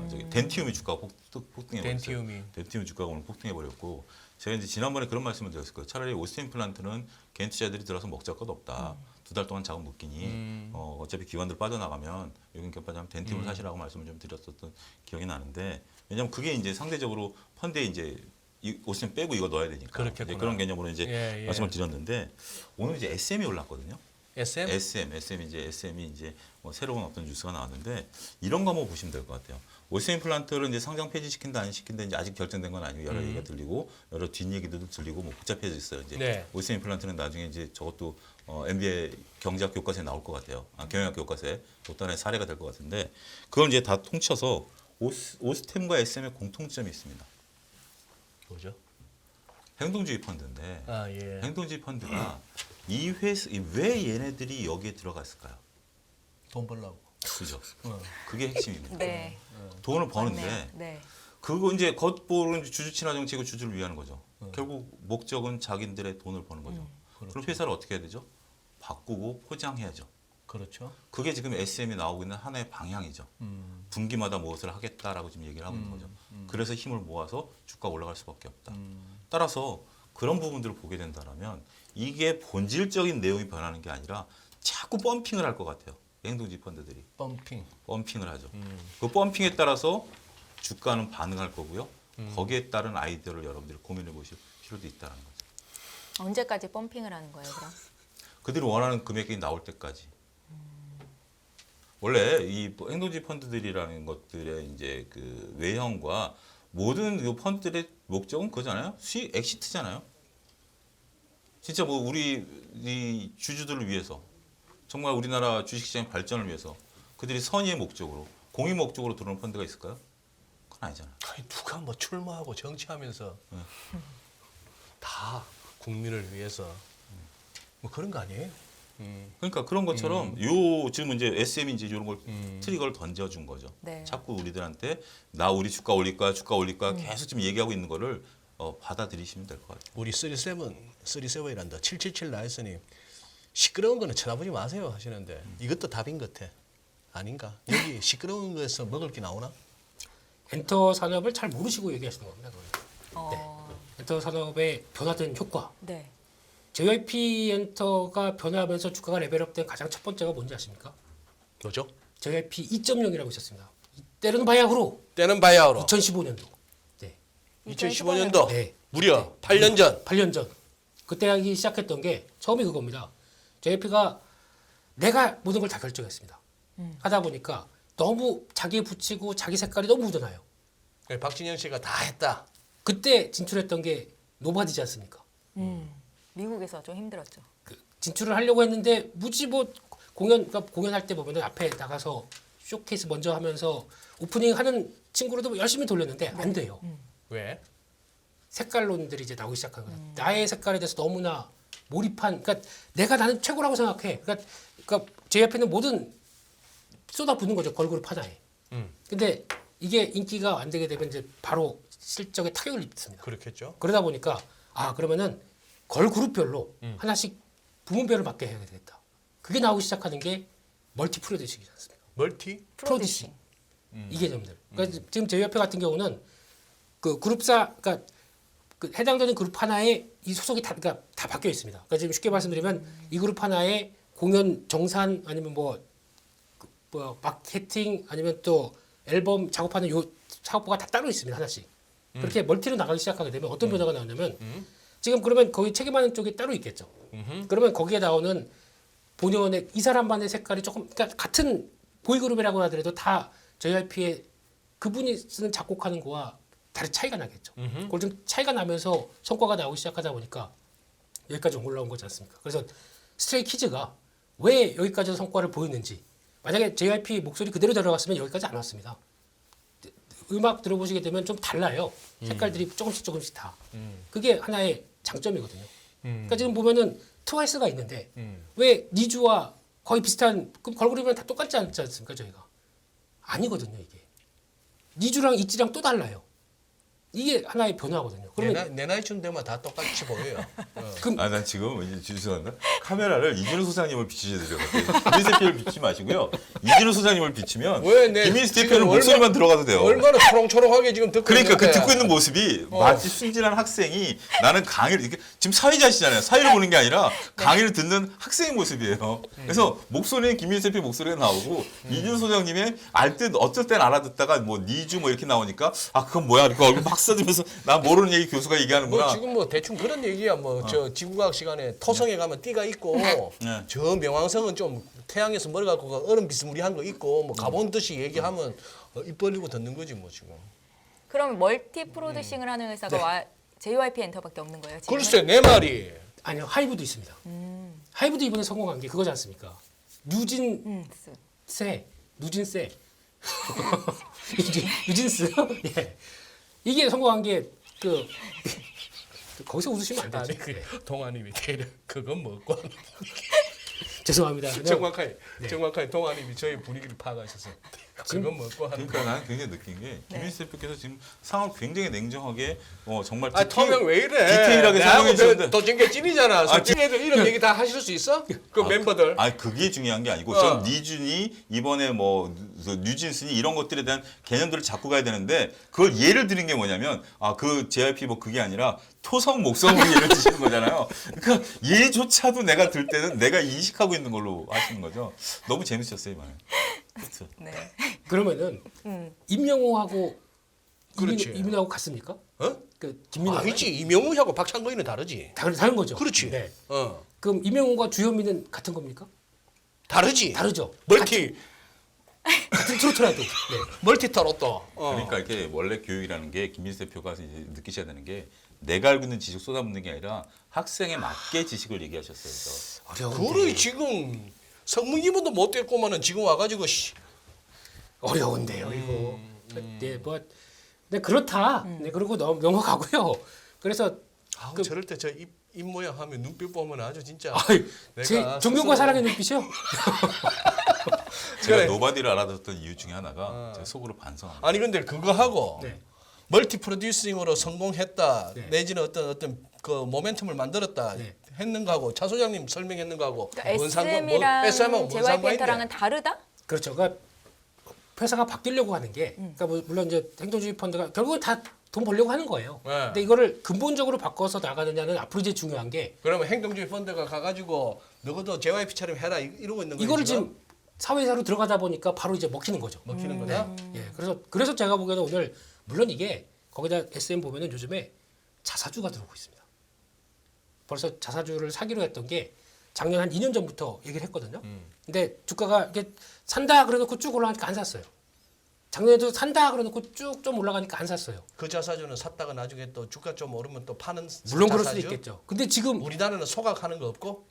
저기 덴티움이 주가가 폭등해 버렸어요. 덴티움 주가가 오늘 폭등해 버렸고 제가 이제 지난번에 그런 말씀을 드렸을 거예요. 차라리 오스템 임플란트는 개인 투자자들이 들어서 먹자 것 없다. 2달 동안 자금 묶이니 어차피 기관들 빠져나가면 요긴격 빠져나가면 덴티움을 사시라고 말씀을 좀 드렸었던 기억이 나는데 왜냐하면 그게 이제 상대적으로 펀드에 이제 이 오스템 빼고 이거 넣어야 되니까 이제 그런 개념으로 이제 말씀을 드렸는데 오늘 이제 SM이 올랐거든요. SM이 이제 뭐 새로운 어떤 뉴스가 나왔는데 이런 거 한번 보시면 될 것 같아요. 오스템 임플란트를 이제 상장 폐지시킨다 안 시킨다 이제 아직 결정된 건 아니고 여러 얘기가 들리고 여러 뒷 얘기도 들리고 뭐 복잡해져 있어요. 이제 네. 오스템 임플란트는 나중에 이제 저것도 MBA 경제학 교과서에 나올 것 같아요. 경영학 교과서에 또 하나의 사례가 될 것 같은데 그걸 이제 다 통쳐서 오스템과 SM의 공통점이 있습니다. 뭐죠? 행동주의 펀드인데 예. 행동주의 펀드가 이 회사 왜 얘네들이 여기에 들어갔을까요? 돈 벌라고. 그죠? 그게 핵심입니다. 네. 돈을 맞네요. 버는데 네. 그거 이제 겉보는 주주 친화 정책이고 주주를 위하는 거죠. 결국 목적은 자기들의 돈을 버는 거죠. 그럼 회사를 어떻게 해야 되죠? 바꾸고 포장해야죠. 그렇죠. 그게 지금 SM이 나오고 있는 하나의 방향이죠. 분기마다 무엇을 하겠다라고 지금 얘기를 하고 있는 거죠. 그래서 힘을 모아서 주가가 올라갈 수밖에 없다. 따라서 그런 부분들을 보게 된다면 이게 본질적인 내용이 변하는 게 아니라 자꾸 펌핑을 할 것 같아요. 행동주의 펀드들이 펌핑을 하죠. 그 펌핑에 따라서 주가는 반응할 거고요. 거기에 따른 아이디어를 여러분들이 고민해 보실 필요도 있다는 거죠. 언제까지 펌핑을 하는 거예요, 그럼? 그들이 원하는 금액이 나올 때까지. 원래 이 행동주의 펀드들이라는 것들의 이제 그 외형과 모든 이 펀드들의 목적은 그거잖아요. 수익 엑시트잖아요. 진짜 뭐 우리 이 주주들을 위해서 정말 우리나라 주식시장 발전을 위해서 그들이 선의의 목적으로 공익 목적으로 들어오는 펀드가 있을까요? 그건 아니잖아요. 아니, 누가 뭐 출마하고 정치하면서 다 국민을 위해서 뭐 그런 거 아니에요? 그러니까 그런 것처럼 요 지금 이제 SM이 이제 이런 걸 트리거를 던져준 거죠. 네. 자꾸 우리들한테 우리 주가 올릴까 계속 지금 얘기하고 있는 거를 받아들이시면 될 것 같아요. 우리 37이란다. 777 나였으니 시끄러운 거는 쳐다보지 마세요 하시는데 이것도 답인 것 같아. 아닌가? 여기 시끄러운 거에서 먹을 게 나오나? 엔터 산업을 잘 모르시고 얘기하시는 겁니다. 그건. 어, 엔터 산업의 변화된 효과. 네. JYP 엔터가 변화하면서 주가가 레벨업된 가장 첫 번째가 뭔지 아십니까? 뭐죠? JYP 2.0이라고 있었습니다. 때로는 바야흐로 때는 바야흐로 2015년도. 네. 2015년도 네. 무려 8년 전 8년 전. 그때 하기 시작했던 게 처음이 그겁니다. JYP가 내가 모든 걸 다 결정했습니다. 하다 보니까 너무 자기에 붙이고 자기 색깔이 너무 묻어나요. 박진영 씨가 다 했다. 그때 진출했던 게 노바디지 않습니까? 미국에서 좀 힘들었죠. 그 진출을 하려고 했는데 무지 뭐 그러니까 공연할 때 보면 앞에 나가서 쇼케이스 먼저 하면서 오프닝 하는 친구로도 열심히 돌렸는데 안 돼요. 왜? 색깔론들이 이제 나오기 시작한 거예요. 나의 색깔에 대해서 너무나 몰입한, 그러니까 내가 나는 최고라고 생각해. 그러니까 JYP는 모든 쏟아붓는 거죠. 걸그룹 하나에. 근데 이게 인기가 안 되게 되면 이제 바로 실적에 타격을 입습니다. 그렇겠죠. 그러다 보니까 그러면은 걸그룹별로 하나씩 부문별을 맡게 해야 되겠다. 그게 나오기 시작하는 게 멀티 프로듀싱이지 않습니까? 멀티? 프로듀싱. 이 개념들. 그러니까 지금 JYP 같은 경우는 그 그룹사, 그러니까 그 해당되는 그룹 하나에 이 소속이 그러니까 다 바뀌어 있습니다. 그러니까 지금 쉽게 말씀드리면 이 그룹 하나에 공연 정산 아니면 뭐 마케팅 아니면 또 앨범 작업하는 요 작업부가 다 따로 있습니다. 하나씩. 그렇게 멀티로 나가기 시작하게 되면 어떤 변화가 나오냐면 지금 그러면 거기 책임하는 쪽이 따로 있겠죠. 그러면 거기에 나오는 본연의 이 사람만의 색깔이 조금 그러니까 같은 보이그룹이라고 하더라도 다 JYP의 그분이 쓰는 작곡하는 거와 다른 차이가 나겠죠. 그걸 좀 차이가 나면서 성과가 나오기 시작하다 보니까 여기까지 올라온 거지 않습니까? 그래서 스트레이키즈가 왜 여기까지 성과를 보였는지 만약에 JYP 목소리 그대로 들어갔으면 여기까지 안 왔습니다. 음악 들어보시게 되면 좀 달라요. 색깔들이 조금씩 다. 그게 하나의 장점이거든요. 그러니까 지금 보면은 트와이스가 있는데 왜 니주와 거의 비슷한 그럼 걸그룹이랑 다 똑같지 않지 않습니까 저희가? 아니거든요 이게. 니주랑 있지랑 또 달라요. 이게 하나의 변화거든요. 그러면 내 나이쯤 되면 다 똑같이 보여요. 그럼 난 지금 이제 죄송한데 카메라를 이진우 소장님을 비추셔야 돼요. 김민수 대표를 비추지 마시고요. 이진우 소장님을 비추면 왜 내 김민수 지금 대표는 목소리만 들어가도 돼요. 얼마나 초롱초롱하게 지금 듣고 그러니까 그 있는데. 듣고 있는 모습이 마치 순진한 학생이 나는 강의를 이렇게 지금 사회자시잖아요. 사회를 보는 게 아니라 강의를 듣는 학생의 모습이에요. 그래서 목소리는 김민수 대표 목소리가 나오고 이준 소장님의 알 듯 어쩔 땐 알아듣다가 뭐 니주 뭐 이렇게 나오니까 그건 뭐야 이렇게 얼굴 막 써주면서 나 모르는 얘기 교수가 얘기하는구나. 뭐 지금 뭐 대충 그런 얘기야. 뭐 저 지구과학 시간에 토성에 가면 띠가 있고 저 명왕성은 좀 태양에서 멀어 갖고 얼음 비스무리한 거 있고 뭐 가본 듯이 얘기하면 입 벌리고 듣는 거지 뭐 지금. 그럼 멀티 프로듀싱을 하는 회사가 JYP 엔터밖에 없는 거예요? 지금? 글쎄 내 말이 아니요 하이브도 있습니다. 하이브도 이번에 성공한 게 그거지 않습니까? 누진세 뉴진스 예 이게 성공한 게 그 거기서 웃으시면 안 되죠. 아니 그 동아님이 대략 그건 먹고 죄송합니다. 정확하게 동아님이 저희 분위기를 파악하셔서 그건 먹고 하는 그러니까 나는 굉장히 느낀 게 김민수 대표께서 지금 상황을 굉장히 냉정하게 정말 터명 왜 이래? 디테일하게 설명해 주셨는데 도찐개 찐이잖아. 솔직히 이런 얘기 다 하실 수 있어? 그 멤버들. 그게 중요한 게 아니고 전 니준이 이번에 뭐 뉴진스니 이런 것들에 대한 개념들을 잡고 가야 되는데 그걸 예를 드린 게 뭐냐면 그 JYP 뭐 그게 아니라 토성 목성을 예를 드시는 거잖아요. 그러니까 얘조차도 내가 들 때는 내가 인식하고 있는 걸로 하시는 거죠. 너무 재밌었어요 이번에. 그렇죠. 네. 그러면은 임영호하고 그렇지. 이민호하고 같습니까? 그 김민호 아니지. 이명우하고 박찬거이는 다르지. 다른 거죠. 그렇지. 네. 어. 그럼 임영호가 주현미는 같은 겁니까? 다르지. 다르죠. 멀티 같은 트로트라도. 네. 멀티 타로또. 그러니까 이렇게 원래 교육이라는 게 김민수 대표가 이제 느끼셔야 되는 게 내가 알고 있는 지식 쏟아붓는 게 아니라 학생에 맞게 지식을 얘기하셨어요. 그래서. 그래 지금 성문기문도 못 됐고만은 지금 와가지고 어려운데요 이거. 네, 뭐, 네 그렇다. 네 그리고 넘어가고요. 그래서 저럴 때 저 입 모양 하면 눈빛 보면 아주 진짜. 제 존경과 사랑의 눈빛이요. 제가 노바디를 알아듣던 이유 중에 하나가 제 속으로 반성합니다. 아니 근데 그거 하고 네. 멀티 프로듀싱으로 성공했다. 네. 내지는 어떤 그 모멘텀을 만들었다. 네. 했는 거하고 차 소장님 설명했는 거하고 그러니까 SM이랑 SM이랑 뭔 JYP 상관이 엔터랑은 있네. 다르다? 그렇죠. 그러니까 회사가 바뀌려고 하는 게, 그러니까 물론 이제 행동주의 펀드가 결국은 다 돈 벌려고 하는 거예요. 네. 근데 이거를 근본적으로 바꿔서 나가느냐는 앞으로 이제 중요한 게 그러면 행동주의 펀드가 가가지고 너도 JYP처럼 해라 이러고 있는 거예요. 이거를 지금 사회사로 들어가다 보니까 바로 이제 먹히는 거죠. 먹히는 거다. 예, 그래서 제가 보기에는 오늘 물론 이게 거기다 SM 보면은 요즘에 자사주가 들어오고 있습니다. 벌써 자사주를 사기로 했던 게 작년 한 2년 전부터 얘기를 했거든요. 근데 주가가 이렇게 산다 그래놓고 쭉 올라가니까 안 샀어요. 작년에도 산다 그래놓고 쭉 좀 올라가니까 안 샀어요. 그 자사주는 샀다가 나중에 또 주가 좀 오르면 또 파는 물론 그럴 수도 자사주? 있겠죠. 근데 지금 우리나라는 소각하는 거 없고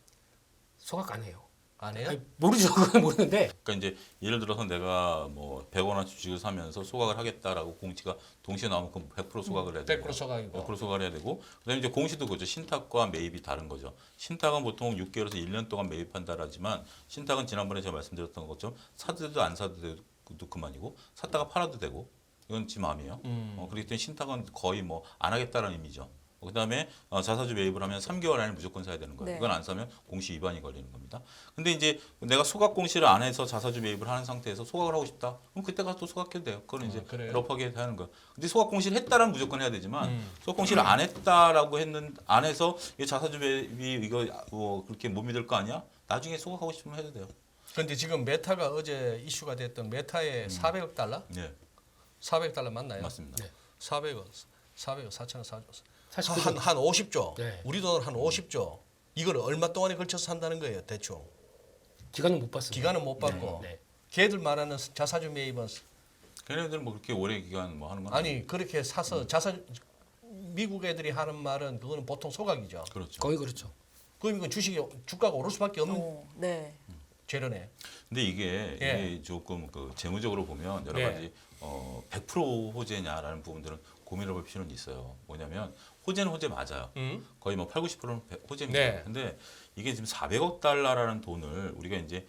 소각 안 해요. 안 해요? 아니, 모르죠. 그건 모르는데 그러니까 이제 예를 들어서 내가 뭐 100원어치 주식을 사면서 소각을 하겠다라고 공시가 동시에 나오면 그럼 100% 소각을 해야 되고 100% 소각이고. 100% 소각을 해야 되고 그다음에 이제 공시도 그죠. 신탁과 매입이 다른 거죠. 신탁은 보통 6개월에서 1년 동안 매입한다라지만 신탁은 지난번에 제가 말씀드렸던 것처럼 사도 돼도 안 사도 돼도 그만이고 샀다가 팔아도 되고 이건 지 마음이에요. 그렇기 때문에 신탁은 거의 뭐 안 하겠다는 의미죠. 그다음에 자사주 매입을 하면 3개월 안에 무조건 사야 되는 거예요. 네. 이건 안 사면 공시 위반이 걸리는 겁니다. 근데 이제 내가 소각 공시를 안 해서 자사주 매입을 하는 상태에서 소각을 하고 싶다. 그럼 그때 가서 또 소각해도 돼요. 그건 이제 그래요? 러프하게 하는 거예요. 근데 소각 공시를 했다라면 무조건 해야 되지만 소각 공시를 안 했다라고 안 해서 이 자사주 매입이 이거 뭐 그렇게 못 믿을 거 아니야? 나중에 소각하고 싶으면 해도 돼요. 근데 지금 메타가 어제 이슈가 됐던 메타의 400억 달러? 네, 400억 달러 맞나요? 맞습니다. 네. 400억 4천억 4조. 사실 한 50조. 네. 우리 돈으로 한 50조. 이걸 얼마 동안에 걸쳐서 산다는 거예요, 대충. 기간은 못 봤습니다. 기간은 못 받고. 네. 걔들 말하는 자사주 매입은 걔네들 뭐 그렇게 오래 기간 뭐 하는 건 아니 그렇게 사서 미국 애들이 하는 말은 그거는 보통 소각이죠. 그렇죠. 거의 그렇죠. 그럼 이건 주가가 오를 수밖에 없는 네. 재료네. 근데 이게, 예. 이게 조금 그 재무적으로 보면 여러 예. 가지 100% 호재냐라는 부분들은 고민해볼 필요는 있어요. 뭐냐면 호재는 호재 맞아요. 거의 뭐 8, 90%는 호재입니다. 네. 근데 이게 지금 400억 달러라는 돈을 우리가 이제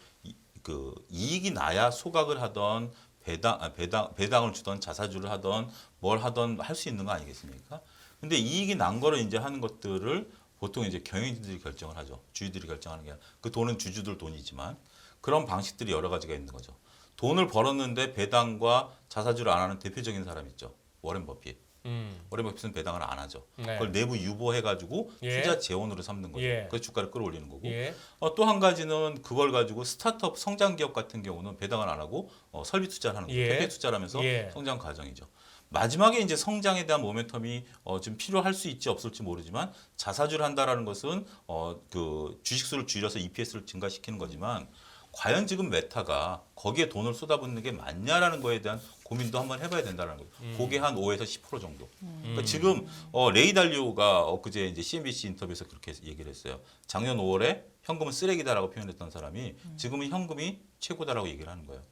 그 이익이 나야 소각을 하던 배당을 주던 자사주를 하던 뭘 하던 할 수 있는 거 아니겠습니까? 근데 이익이 난 거를 이제 하는 것들을 보통 이제 경영진들이 결정을 하죠. 주주들이 결정하는 게 아니라 그 돈은 주주들 돈이지만 그런 방식들이 여러 가지가 있는 거죠. 돈을 벌었는데 배당과 자사주를 안 하는 대표적인 사람 있죠. 워렌 버핏. 워렌 버핏은 배당을 안 하죠. 네. 그걸 내부 유보해가지고 예. 투자 재원으로 삼는 거죠. 예. 그래서 주가를 끌어올리는 거고. 예. 또 한 가지는 그걸 가지고 스타트업 성장 기업 같은 경우는 배당을 안 하고 설비 투자를 하는 거죠. 예. 캐피탈 투자를 하면서 예. 성장 과정이죠. 마지막에 이제 성장에 대한 모멘텀이 좀 필요할 수 있지 없을지 모르지만 자사주를 한다라는 것은 그 주식수를 줄여서 EPS를 증가시키는 거지만 과연 지금 메타가 거기에 돈을 쏟아붓는 게 맞냐라는 거에 대한 고민도 한번 해봐야 된다는 거죠. 그게 한 5에서 10% 정도. 그러니까 지금 레이 달리오가 엊그제 이제 CNBC 인터뷰에서 그렇게 얘기를 했어요. 작년 5월에 현금은 쓰레기다라고 표현했던 사람이 지금은 현금이 최고다라고 얘기를 하는 거예요.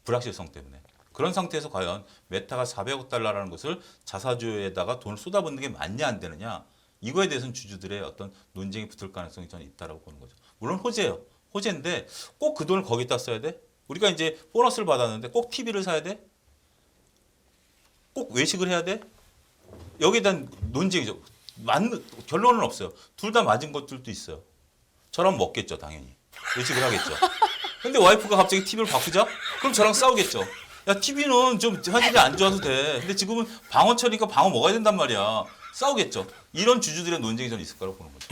불확실성 때문에. 그런 상태에서 과연 메타가 400억 달러라는 것을 자사주에다가 돈을 쏟아붓는 게 맞냐 안 되느냐 이거에 대해서는 주주들의 어떤 논쟁이 붙을 가능성이 저는 있다라고 보는 거죠. 물론 호재예요. 호재인데 꼭 그 돈을 거기다 써야 돼? 우리가 이제 보너스를 받았는데 꼭 TV를 사야 돼? 꼭 외식을 해야 돼? 여기에 대한 논쟁이죠. 결론은 없어요. 둘 다 맞은 것들도 있어요. 저랑 먹겠죠, 당연히. 외식을 하겠죠. 근데 와이프가 갑자기 TV를 바꾸자? 그럼 저랑 싸우겠죠. 야, TV는 좀 화질이 안 좋아도 돼. 근데 지금은 방어철이니까 방어 먹어야 된단 말이야. 싸우겠죠. 이런 주주들의 논쟁이 저는 있을 거라고 보는 거죠.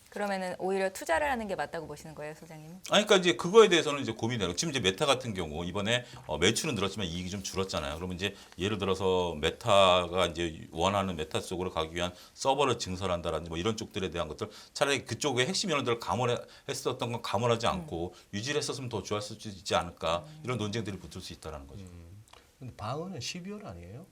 그러면은 오히려 투자를 하는 게 맞다고 보시는 거예요, 소장님? 아니, 그러니까 이제 그거에 대해서는 이제 고민돼요. 지금 이제 메타 같은 경우 이번에 매출은 늘었지만 이익이 좀 줄었잖아요. 그러면 이제 예를 들어서 메타가 이제 원하는 메타 쪽으로 가기 위한 서버를 증설한다라든지 뭐 이런 쪽들에 대한 것들 차라리 그쪽의 핵심 인원들을 감원했었던 건 감원하지 않고 유지를 했었으면 더 좋았을 수 있지 않을까 이런 논쟁들이 붙을 수 있다라는 거죠. 근데 방어는 12월 아니에요?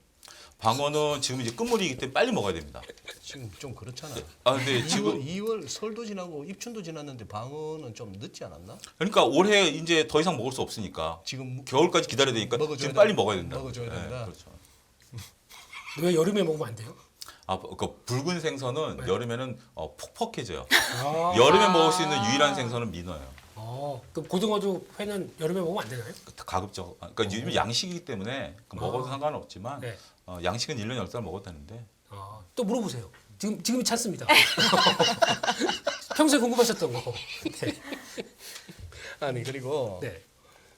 방어는 지금 이제 끝물이기 때문에 빨리 먹어야 됩니다. 지금 좀 그렇잖아. 근데 지금 2월 설도 지나고 입춘도 지났는데 방어는 좀 늦지 않았나? 그러니까 올해 이제 더 이상 먹을 수 없으니까 지금 겨울까지 기다려야 되니까 먹어줘야 지금 빨리 된다. 먹어야 된다. 먹어줘야 된다. 그렇죠. 왜 여름에 먹으면 안 돼요? 그 붉은 생선은 여름에는 퍽퍽해져요. 아. 여름에 먹을 수 있는 유일한 생선은 민어예요. 그럼 고등어도 회는 여름에 먹으면 안 되나요? 가급적. 그러니까 요즘 양식이기 때문에 먹어도 상관은 없지만 네. 양식은 1년 10달 먹어도 되는데 또 물어보세요. 지금이 찬스입니다. 평소에 궁금하셨던 거. 네. 아니 그리고 네.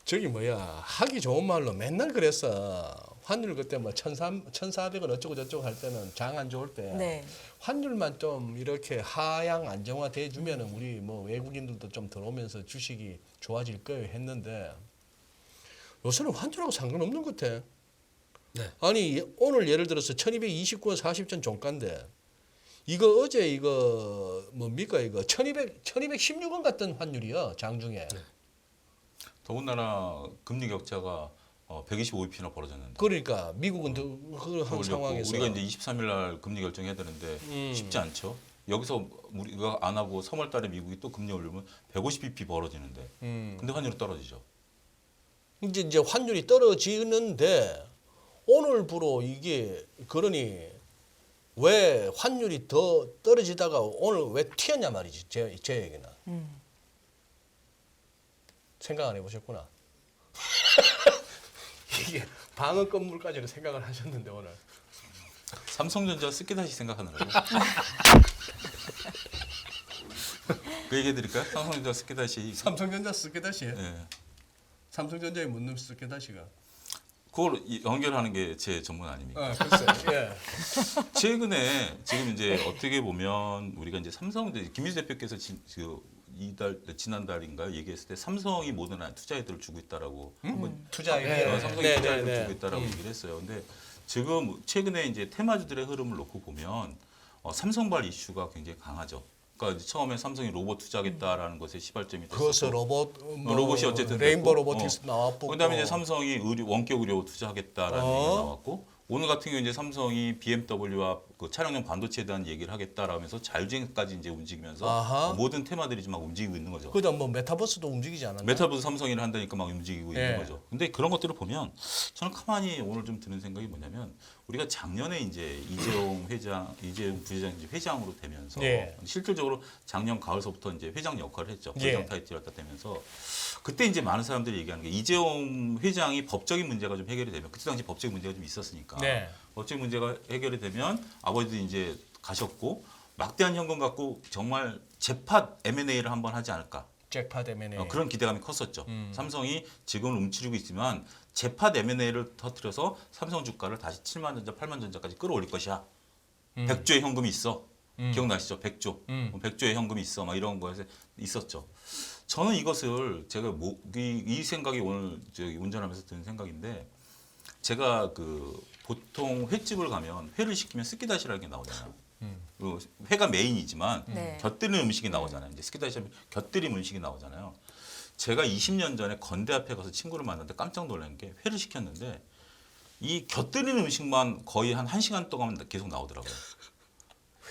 저기 뭐야 하기 좋은 말로 맨날 그랬어. 환율 그때 뭐 1,400원 어쩌고 저쩌고 할 때는 장 안 좋을 때 네. 환율만 좀 이렇게 하향 안정화돼 주면은 우리 뭐 외국인들도 좀 들어오면서 주식이 좋아질 거예요 했는데 요새는 환율하고 상관없는 것 같아. 네. 아니 오늘 예를 들어서 1229원 40전 종가인데 이거 어제 이거 뭡니까 이거 1216원 같던 환율이야 장중에. 네. 더군다나 금리 격차가 125bp나 벌어졌는데. 그러니까 미국은 그한 상황에서 우리가 이제 23일 날 금리 결정해야 되는데 쉽지 않죠. 여기서 우리가 안 하고 3월 달에 미국이 또 금리 올리면 150bp 벌어지는데. 근데 환율이 떨어지죠. 이제 환율이 떨어지는데 오늘부로 이게 그러니 왜 환율이 더 떨어지다가 오늘 왜 튀었냐 말이지 제 얘기는. 생각 안 해보셨구나. 이게 방어 건물까지는 생각을 하셨는데 오늘. 삼성전자 쓰기다시 생각하느라고. 그 얘기 해드릴까요? 삼성전자 쓰기다시. 삼성전자 쓰게다시. 예. 삼성전자에 묻는 쓰게다시가. 그걸 연결하는 게 제 전문 아닙니까? 글쎄. 예. 최근에 지금 이제 어떻게 보면 우리가 이제 삼성전자 김민수 대표께서 지난달인가요? 얘기했을 때 삼성이 모든 투자애들을 주고 있다라고 한번 투자에 삼성이 투자애들을 주고 있다라고 얘기를 했어요. 근데 지금 최근에 이제 테마주들의 흐름을 놓고 보면 삼성발 이슈가 굉장히 강하죠. 그러니까 처음에 삼성이 로봇 투자하겠다라는 것에 시발점이 됐었고 그것은 로봇이 어쨌든 레인보우 됐고, 로보틱스 나왔고 그다음에 이제 삼성이 원격 의료 투자하겠다라는 얘기가 나왔고 오늘 같은 경우 이제 삼성이 BMW와 그 차량용 반도체에 대한 얘기를 하겠다라면서 자율주행까지 이제 움직이면서 아하. 모든 테마들이 지금 막 움직이고 있는 거죠. 그다음 뭐 메타버스도 움직이지 않았나? 메타버스 삼성이를 한다니까 막 움직이고 예. 있는 거죠. 근데 그런 것들을 보면 저는 가만히 오늘 좀 드는 생각이 뭐냐면 우리가 작년에 이제 이재용 부회장이 이제 회장으로 되면서 예. 실질적으로 작년 가을서부터 이제 회장 역할을 했죠. 예. 회장 타이틀을 갖다 대면서 그때 이제 많은 사람들이 얘기하는 게 이재용 회장이 법적인 문제가 좀 해결이 되면 그때 당시 법적인 문제가 좀 있었으니까 네. 법적인 문제가 해결이 되면 아버지도 이제 가셨고 막대한 현금 갖고 정말 재팟 M&A를 한번 하지 않을까. 잭팟 M&A. 그런 기대감이 컸었죠. 삼성이 지금은 움츠리고 있지만 재팟 M&A를 터뜨려서 삼성 주가를 다시 7만 전자, 8만 전자까지 끌어올릴 것이야. 100조의 현금이 있어. 기억나시죠? 100조. 100조의 현금이 있어. 막 이런 거에서 있었죠. 저는 이것을 제가 이 생각이 오늘 운전하면서 드는 생각인데 제가 그 보통 횟집을 가면 회를 시키면 스키다시라는 게 나오잖아요. 그 회가 메인이지만 네. 곁들이는 음식이 나오잖아요. 이제 스키다시 하면 곁들임 음식이 나오잖아요. 제가 20년 전에 건대 앞에 가서 친구를 만났는데 깜짝 놀란 게 회를 시켰는데 이 곁들이는 음식만 거의 한 1시간 동안 계속 나오더라고요.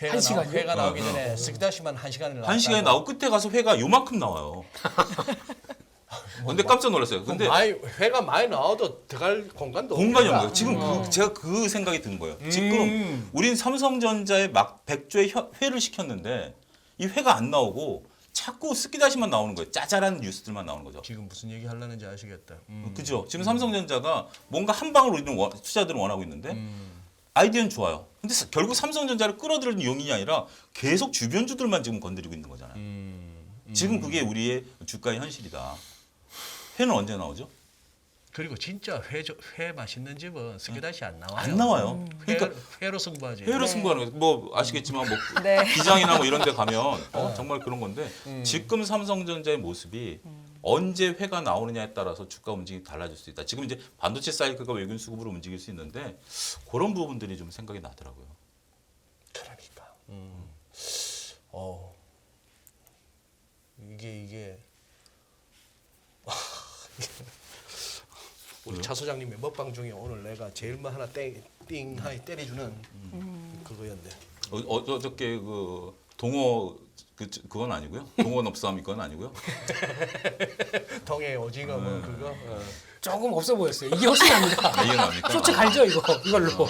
회가, 시간이요? 회가 나오기 전에 스키다시만 1시간을 나왔다. 1시간에 나오고 끝에 가서 회가 요만큼 나와요. 근데 깜짝 놀랐어요. 근데 회가 많이 나와도 들어갈 공간도 공간이 없겠다. 없는 거예요. 지금 제가 그 생각이 든 거예요. 지금 우린 삼성전자에 막 100조의 회를 시켰는데 이 회가 안 나오고 자꾸 스키다시만 나오는 거예요. 짜잘한 뉴스들만 나오는 거죠. 지금 무슨 얘기 하려는지 아시겠다. 그죠? 지금 삼성전자가 뭔가 한 방을 우리는 투자들은 원하고 있는데 아이디어는 좋아요. 근데 결국 삼성전자를 끌어들이는 용인이 아니라 계속 주변주들만 지금 건드리고 있는 거잖아요. 지금 그게 우리의 주가의 현실이다. 회는 언제 나오죠? 그리고 진짜 회 맛있는 집은 스키다시 안 나와요. 안 나와요. 그러니까 회로 승부하지. 회로 승부하는 거. 뭐 아시겠지만 뭐 네. 기장이나 뭐 이런 데 가면 정말 그런 건데 지금 삼성전자의 모습이 언제 회가 나오느냐에 따라서 주가 움직임이 달라질 수 있다. 지금 이제 반도체 사이클과 외균 수급으로 움직일 수 있는데 그런 부분들이 좀 생각이 나더라고요. 그러니까. 이게 우리 차 소장님의 먹방 중에 오늘 내가 제일 뭐 하나 띵 하이 때려주는 그거였는데. 어저께 그 동어 그건 아니고요. 동어 넙싸움 그건 아니고요. 동해 오징어 뭐 그거. 조금 없어 보였어요. 이게 훨씬 납니다. 이해는 압니까? 쇼츠 갈죠 이거 이걸로.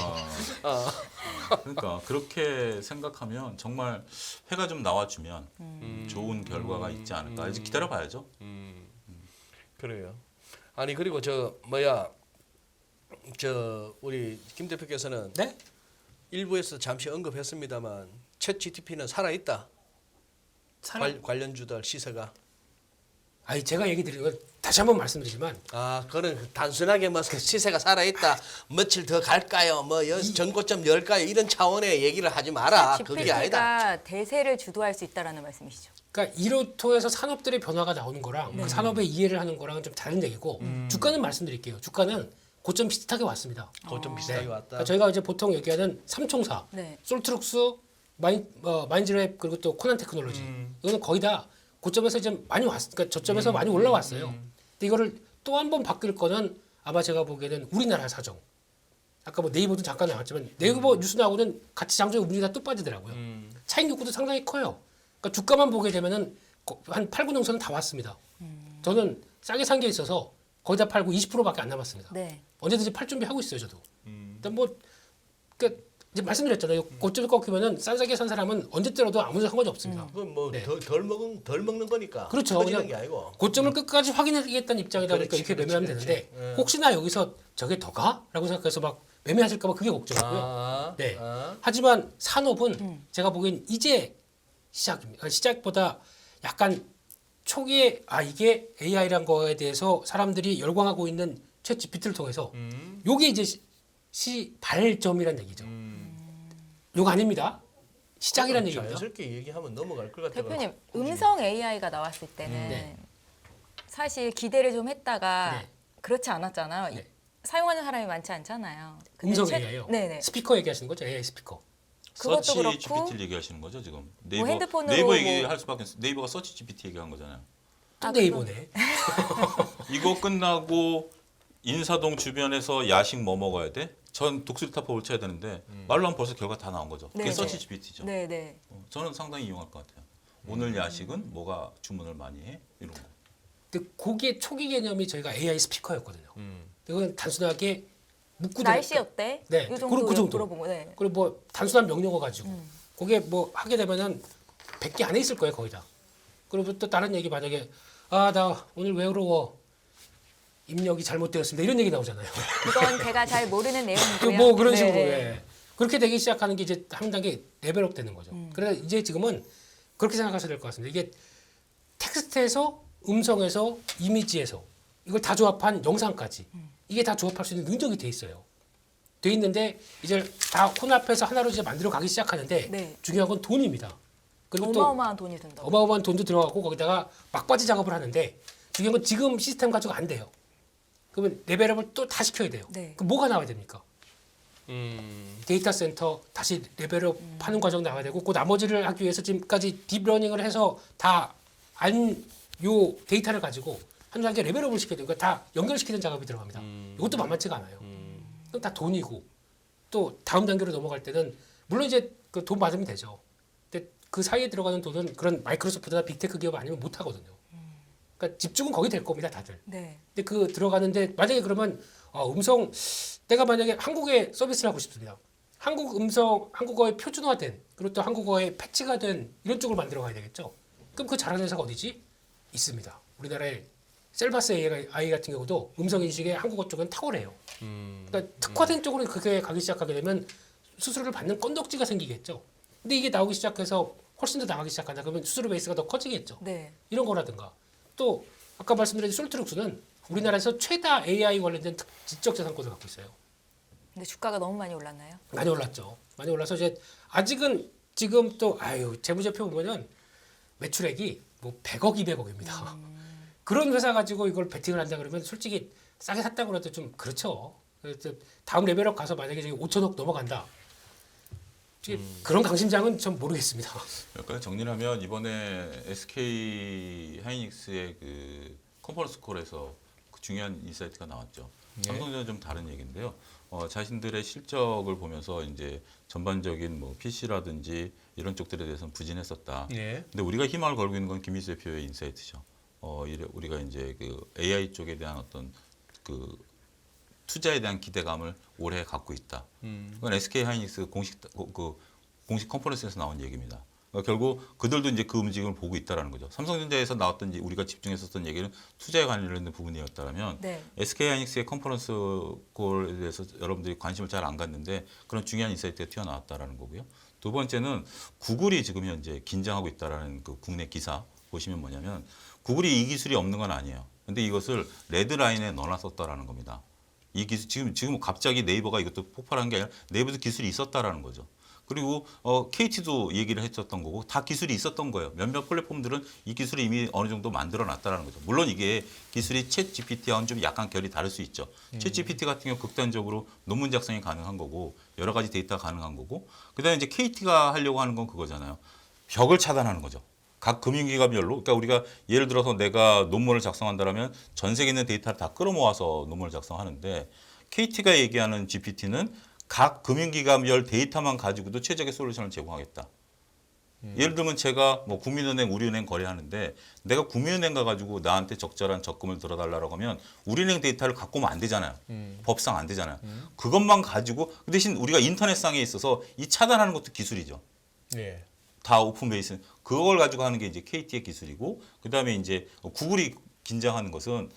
그러니까 그렇게 생각하면 정말 해가 좀 나와주면 좋은 결과가 있지 않을까. 이제 기다려봐야죠. 그래요. 아니 그리고 우리 김 대표께서는 네? 일부에서 잠시 언급했습니다만 챗 GTP는 살아있다. 관련주들 시세가. 아니 제가 얘기 드리는 건 다시 한번 말씀드리지만 그거는 단순하게 뭐 시세가 살아있다. 며칠 더 갈까요? 전고점 열까요? 이런 차원의 얘기를 하지 마라. 그게 아니다. GPT가 대세를 주도할 수 있다라는 말씀이시죠. 그러니까 이를 통해서 산업들의 변화가 나오는 거랑 그 산업의 이해를 하는 거랑은 좀 다른 얘기고 주가는 말씀드릴게요. 주가는 고점 비슷하게 왔습니다. 고점 비슷하게 왔다. 그러니까 저희가 이제 보통 얘기하는 삼총사, 네. 솔트룩스, 마인즈랩 그리고 또 코난 테크놀로지 이거는 거의 다 고점에서 좀 많이 그러니까 저점에서 많이 올라왔어요. 근데 이거를 또 한 번 바뀔 거는 아마 제가 보기에는 우리나라 사정. 아까 뭐 네이버도 잠깐 나왔지만 네이버 뉴스 나오고는 같이 장중에 움직이다 또 빠지더라고요. 차익 욕구도 상당히 커요. 그러니까 주가만 보게 되면은 한 8, 9능선은 다 왔습니다. 저는 싸게 산 게 있어서 거의 다 팔고 20%밖에 안 남았습니다. 네. 언제든지 팔 준비하고 있어요, 저도. 일단 그러니까 이제 말씀드렸잖아요. 고점을 꺾이면은 싼싸게 산 사람은 언제 때려도 아무 상관이 없습니다. 그건 뭐 네. 덜 먹는 거니까. 그렇죠. 터지는 그냥 게 아니고. 고점을 끝까지 확인하겠다는 입장이다 보니까 그렇지, 이렇게 그렇지, 매매하면 그렇지. 되는데 예. 혹시나 여기서 저게 더 가? 라고 생각해서 막 매매하실까 봐 그게 걱정이고요. 네. 아. 하지만 산업은 제가 보기엔 이제 시작입니다. 시작보다 약간 초기에 이게 AI란 거에 대해서 사람들이 열광하고 있는 챗 GPT를 통해서 요게 이제 발점이란 얘기죠. 요거 아닙니다. 시작이란 얘기입니다. 자연스럽게 얘기하면 넘어갈 것 같아요. 대표님, 음성 AI가 나왔을 때는 네. 사실 기대를 좀 했다가 네. 그렇지 않았잖아요. 네. 사용하는 사람이 많지 않잖아요. 근데 음성 챗- AI요. 네네. 스피커 얘기하시는 거죠? AI 스피커. 그것도 서치 그렇고 GPT를 얘기하시는 거죠 지금. 네이버 핸드폰으로 네이버 뭐- 얘기할 수밖에 없어요. 네이버가 서치 GPT 얘기한 거잖아요. 또 네이버네. 이거 끝나고 인사동 주변에서 야식 뭐 먹어야 돼? 전 독수리타파 올쳐야 되는데 말로 하면 벌써 결과 다 나온 거죠. 그게 네네. 서치 GPT죠. 네네. 저는 상당히 이용할 것 같아요. 오늘 야식은 뭐가 주문을 많이 해? 이런 거. 근데 그게 초기 개념이 저희가 AI 스피커였거든요. 이건 단순하게 묻고 날씨 어때? 네, 이 정도 그 정도. 물어본 거. 네. 그리고 뭐 단순한 명령어 가지고 그게 뭐 하게 되면은 100개 안에 있을 거예요 거의 다. 그리고 또 다른 얘기 만약에 나 오늘 외로워 입력이 잘못되었습니다 이런 얘기 나오잖아요. 이건 제가 잘 모르는 내용이고요. 뭐 그런 네. 식으로 예. 그렇게 되기 시작하는 게 이제 한 단계 레벨업 되는 거죠. 그래서 이제 지금은 그렇게 생각하셔야 될 것 같습니다. 이게 텍스트에서 음성에서 이미지에서 이걸 다 조합한 영상까지 이게 다 조합할 수 있는 능력이 돼 있어요. 돼 있는데 이제 다 혼합해서 하나로 이제 만들어 가기 시작하는데 네. 중요한 건 돈입니다. 그리고 또 어마어마한 돈이 든다고. 어마어마한 돈도 들어가고 거기다가 막바지 작업을 하는데 중요한 건 지금 시스템 가지고 안 돼요. 그러면 레벨업을 또 다 시켜야 돼요. 네. 그럼 뭐가 나와야 됩니까? 데이터 센터 다시 레벨업 하는 과정 나와야 되고 그 나머지를 하기 위해서 지금까지 딥러닝을 해서 다 요 데이터를 가지고 한 단계 레벨업을 시켜야 되고 다 연결시키는 작업이 들어갑니다. 이것도 만만치가 않아요. 그럼 다 돈이고 또 다음 단계로 넘어갈 때는 물론 이제 그 돈 받으면 되죠. 근데 그 사이에 들어가는 돈은 그런 마이크로소프트나 빅테크 기업 아니면 못 하거든요. 그러니까 집중은 거기 될 겁니다, 다들. 네. 근데 그 들어가는데 만약에 그러면 음성 내가 만약에 한국에 서비스를 하고 싶습니다. 한국 음성 한국어의 표준화된 그리고 또 한국어의 패치가 된 이런 쪽을 만들어 가야 되겠죠. 그럼 그 잘하는 회사가 어디지? 있습니다. 우리나라의 셀바스 AI 같은 경우도 음성 인식에 한국어 쪽은 탁월해요. 그러니까 특화된 쪽으로 그게 가기 시작하게 되면 수수료를 받는 건덕지가 생기겠죠. 근데 이게 나오기 시작해서 훨씬 더 나가기 시작한다 그러면 수수료 베이스가 더 커지겠죠. 네. 이런 거라든가 또 아까 말씀드린 솔트룩스는 우리나라에서 최다 AI 관련된 지적 자산권을 갖고 있어요. 근데 주가가 너무 많이 올랐나요? 많이 올랐죠. 많이 올라서 이제 아직은 지금 또 재무제표 보면은 매출액이 뭐 100억, 200억입니다. 그런 회사 가지고 이걸 베팅을 한다 그러면 솔직히 싸게 샀다고 해도 좀 그렇죠. 그래서 다음 레벨업 가서 만약에 저기 5천억 넘어간다. 그런 강심장은 전 모르겠습니다. 약간 정리를 하면 이번에 SK 하이닉스의 그 컨퍼런스 콜에서 그 중요한 인사이트가 나왔죠. 삼성전자는 좀 다른 얘기인데요. 자신들의 실적을 보면서 이제 전반적인 뭐 PC라든지 이런 쪽들에 대해서는 부진했었다. 근데 우리가 희망을 걸고 있는 건 김희수 대표의 인사이트죠. 우리가 이제 그 AI 쪽에 대한 어떤 그 투자에 대한 기대감을 올해 갖고 있다. 그건 SK 하이닉스 공식 컨퍼런스에서 나온 얘기입니다. 그러니까 결국 그들도 이제 그 움직임을 보고 있다라는 거죠. 삼성전자에서 나왔던 이제 우리가 집중했었던 얘기는 투자에 관련된 부분이었다면 네. SK 하이닉스의 컨퍼런스 콜에 대해서 여러분들이 관심을 잘 안 갖는데 그런 중요한 인사이트가 튀어나왔다라는 거고요. 두 번째는 구글이 지금 현재 긴장하고 있다라는 그 국내 기사 보시면 뭐냐면 구글이 이 기술이 없는 건 아니에요. 근데 이것을 레드라인에 넣어놨었다라는 겁니다. 이 기술 지금 갑자기 네이버가 이것도 폭발한 게 아니라 네이버도 기술이 있었다라는 거죠. 그리고 KT도 얘기를 했었던 거고 다 기술이 있었던 거예요. 몇몇 플랫폼들은 이 기술을 이미 어느 정도 만들어놨다라는 거죠. 물론 이게 기술이 챗 GPT와는 좀 약간 결이 다를 수 있죠. 챗 GPT 같은 경우 극단적으로 논문 작성이 가능한 거고 여러 가지 데이터가 가능한 거고 그다음에 이제 KT가 하려고 하는 건 그거잖아요. 벽을 차단하는 거죠. 각 금융기관별로 그러니까 우리가 예를 들어서 내가 논문을 작성한다라면 전 세계에 있는 데이터를 다 끌어모아서 논문을 작성하는데 KT가 얘기하는 GPT는 각 금융기관별 데이터만 가지고도 최적의 솔루션을 제공하겠다. 예를 들면 제가 뭐 국민은행, 우리은행 거래하는데 내가 국민은행 가가지고 나한테 적절한 적금을 들어달라고 하면 우리은행 데이터를 갖고 오면 안 되잖아요. 법상 안 되잖아요. 그것만 가지고 그 대신 우리가 인터넷상에 있어서 이 차단하는 것도 기술이죠. 예. 다 오픈 베이스. 그걸 가지고 하는 게 이제 KT의 기술이고 그다음에 이제 구글이 긴장하는 것은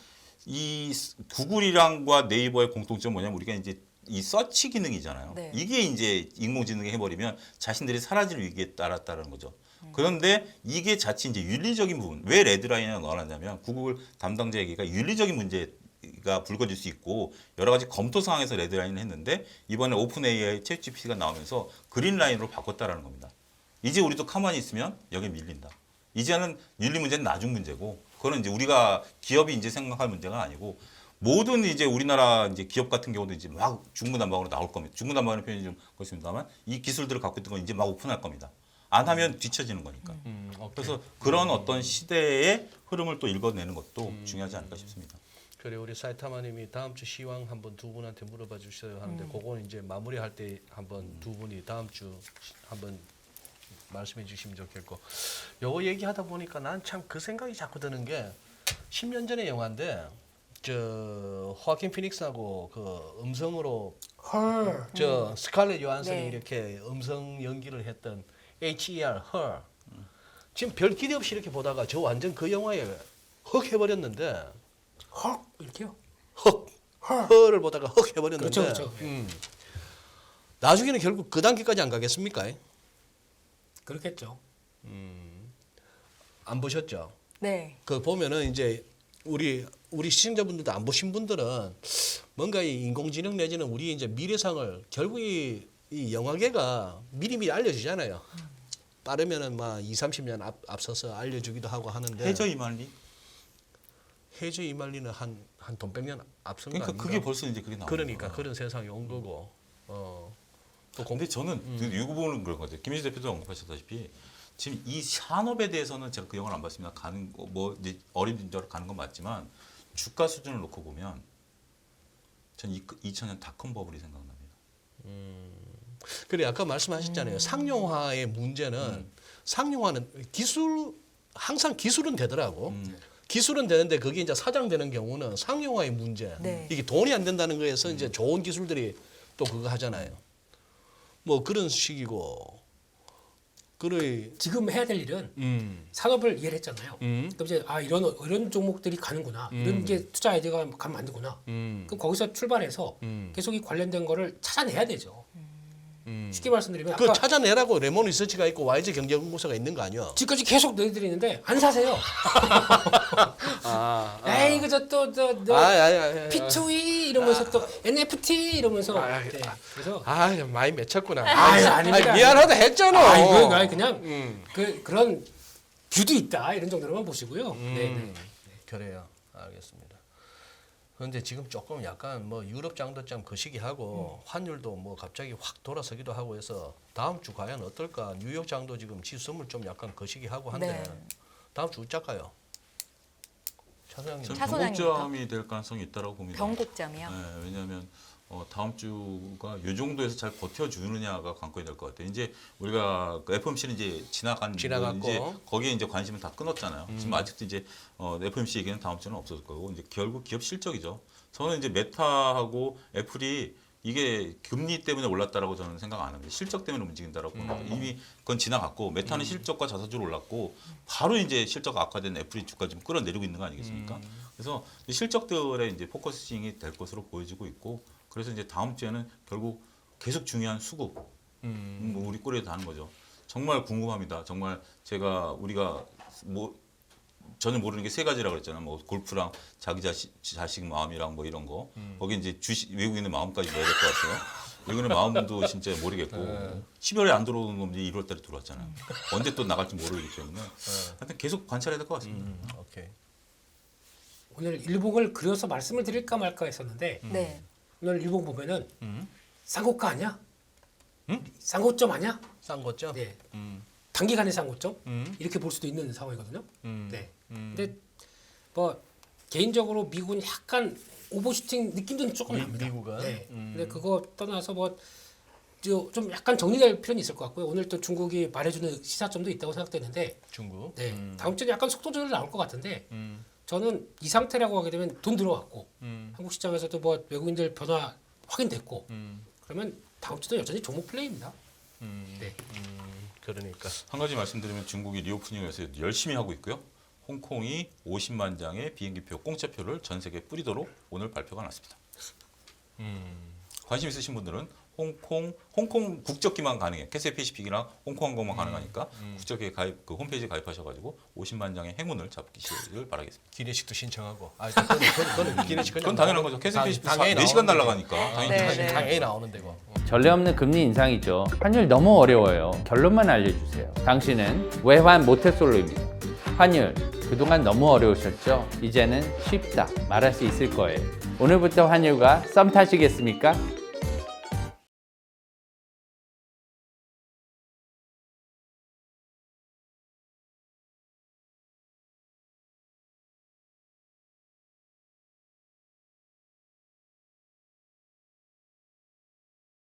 이 구글이랑과 네이버의 공통점 뭐냐면 우리가 이제 이 서치 기능이잖아요. 네. 이게 이제 인공지능이 해버리면 자신들이 사라질 위기에 따랐다는 거죠. 그런데 이게 자칫 이제 윤리적인 부분, 왜 레드라인에 넣어놨냐면 구글 담당자 얘기가 윤리적인 문제가 불거질 수 있고 여러 가지 검토 사항에서 레드라인을 했는데 이번에 오픈 AI 챗 GPT가 나오면서 그린라인으로 바꿨다라는 겁니다. 이제 우리도 가만히 있으면 여기 밀린다. 이제는 윤리 문제는 나중 문제고 그거는 이제 우리가 기업이 이제 생각할 문제가 아니고 모든 이제 우리나라 이제 기업 같은 경우도 이제 막 중구난방으로 나올 겁니다. 중구난방이라는 표현이 좀 그렇습니다만 이 기술들을 갖고 있던 건 이제 막 오픈할 겁니다. 안 하면 뒤처지는 거니까. 그래서 그런 어떤 시대의 흐름을 또 읽어내는 것도 중요하지 않을까 싶습니다. 그래 우리 사이타마님이 다음 주 시황 한번 두 분한테 물어봐 주셔야 하는데 그거는 이제 마무리할 때 한번 두 분이 다음 주 한번 말씀해 주시면 좋겠고 요거 얘기하다 보니까 난 참 그 생각이 자꾸 드는 게 10년 전의 영화인데 저 호아킨 피닉스하고 그 음성으로 저 스칼렛 요한슨이 네. 이렇게 음성 연기를 했던 HER Her 지금 별 기대 없이 이렇게 보다가 저 완전 그 영화에 헉 해버렸는데 헉 이렇게요. Her를 보다가 헉 해버렸는데 그렇죠, 그렇죠. 나중에는 결국 그 단계까지 안 가겠습니까? 그렇겠죠. 안 보셨죠? 네. 그 보면은 이제 우리 시청자분들도 안 보신 분들은 뭔가 이 인공지능 내지는 우리 이제 미래상을 결국 이 영화계가 미리미리 알려주잖아요. 빠르면은 막 20-30년 앞서서 알려주기도 하고 하는데 해저 이말리. 해저 이말리는 한 돈백년 앞선 거 그러니까 아닌가? 그게 벌써 이제 그게 나오는 그러니까 거야. 그런 세상이 온 거고. 또 근데 저는 이 부분은 그런 것 같아요. 김민수 대표도 언급하셨다시피 지금 이 산업에 대해서는 제가 그 영화를 안 봤습니다. 가는 거 뭐 이제 어린이집으로 가는 건 맞지만 주가 수준을 놓고 보면 전 2000년 닷컴 버블이 생각납니다. 그래 아까 말씀하셨잖아요. 상용화의 문제는 상용화는 항상 기술은 되더라고. 기술은 되는데 그게 이제 사장되는 경우는 상용화의 문제. 네. 이게 돈이 안 된다는 거에서 이제 좋은 기술들이 또 그거 하잖아요. 뭐 그런 식이고. 그래. 지금 해야 될 일은 산업을 이해를 했잖아요. 그럼 이제 이런 종목들이 가는구나. 이런 게 투자 아이디어가 가면 안 되구나. 그럼 거기서 출발해서 계속 이 관련된 거를 찾아내야 되죠. 쉽게 말씀드리면 그 아까 찾아내라고 레몬 리서치가 있고 YG 경제연구소가 있는 거 아니야? 지금까지 계속 너희들이 안 사세요. 에이 그저 또 P2E 이러면서 또 NFT 이러면서 네. 그래서 많이 맺혔구나. 아닙니다. 미안하다 했잖아. 이거 그냥 그런 뷰도 있다 이런 정도로만 보시고요. 네. 그래요. 알겠습니다. 그런데 지금 조금 약간 뭐 유럽 장도점 거시기하고 환율도 뭐 갑자기 확 돌아서기도 하고 해서 다음 주 과연 어떨까? 뉴욕 장도 지금 지수물 좀 약간 거시기하고 한데 네. 다음 주 어쩔까요? 차 소장님. 저는 차 소장님부터. 변곡점이 될 가능성이 있다고 봅니다. 변곡점이요. 네, 왜냐하면 다음 주가 이 정도에서 잘 버텨주느냐가 관건이 될 것 같아요. 이제 우리가 그 FOMC는 이제 지나갔고 이제 거기에 이제 관심을 다 끊었잖아요. 지금 아직도 이제 FOMC 얘기는 다음 주는 없어질 거고 이제 결국 기업 실적이죠. 저는 이제 메타하고 애플이 이게 금리 때문에 올랐다라고 저는 생각 안 합니다. 실적 때문에 움직인다라고 이미 그건 지나갔고 메타는 실적과 자사주로 올랐고 바로 이제 실적 악화된 애플이 주가 좀 끌어내리고 있는 거 아니겠습니까? 그래서 실적들에 이제 포커싱이 될 것으로 보여지고 있고 그래서 이제 다음 주에는 결국 계속 중요한 수급 뭐 우리 꼬리에 다는 거죠. 정말 궁금합니다. 정말 우리가 뭐 전혀 모르는 게 세 가지라고 그랬잖아요. 뭐 골프랑 자기 자식 마음이랑 뭐 이런 거. 거기 이제 외국인의 마음까지 넣어야 될 것 같아요. 외국인의 마음도 진짜 모르겠고 12월에 안 들어오는 놈들이 1월 달에 들어왔잖아요. 언제 또 나갈지 모르기 때문에 하여튼 계속 관찰해야 될 것 같습니다. 오케이. 오늘 일봉을 그려서 말씀을 드릴까 말까 했었는데 네. 오늘 일봉 보면은 쌍고가 아니야? 쌍고점 아니야? 싼 거죠? 네. 단기간의 쌍고점 이렇게 볼 수도 있는 상황이거든요. 네. 근데 뭐 개인적으로 미국은 약간 오버슈팅 느낌도 조금 납니다. 미국은. 네. 근데 그거 떠나서 뭐 좀 약간 정리될 필요는 있을 것 같고요. 오늘 또 중국이 말해주는 시사점도 있다고 생각되는데, 중국. 네. 다음 주에 약간 속도 조절이 나올 것 같은데, 저는 이 상태라고 하게 되면 돈 들어왔고, 한국 시장에서도 뭐 외국인들 변화 확인됐고, 그러면 다음 주도 여전히 종목 플레이입니다. 네. 그러니까. 한 가지 말씀드리면 중국이 리오프닝에서 열심히 하고 있고요. 홍콩이 50만 장의 비행기표 공짜표를 전 세계에 뿌리도록 오늘 발표가 났습니다. 관심 있으신 분들은 홍콩 국적기만 가능해. 캐세 패시픽이랑 홍콩 항공만 가능하니까 국적기 가입 그 홈페이지 가입하셔가지고 50만 장의 행운을 잡기를 바라겠습니다. 기내식도 신청하고. 그건 기내식 그건 당연한 거죠. 캐세 패시픽 당연히 4시간 나오는 날아가니까 당연히 네, 하시죠. 네. 당연히 나오는 데고. 전례 없는 금리 인상이죠. 환율 너무 어려워요. 결론만 알려주세요. 당신은 외환 모태솔로입니다. 환율 그동안 너무 어려우셨죠? 이제는 쉽다 말할 수 있을 거예요. 오늘부터 환율과 썸 타시겠습니까?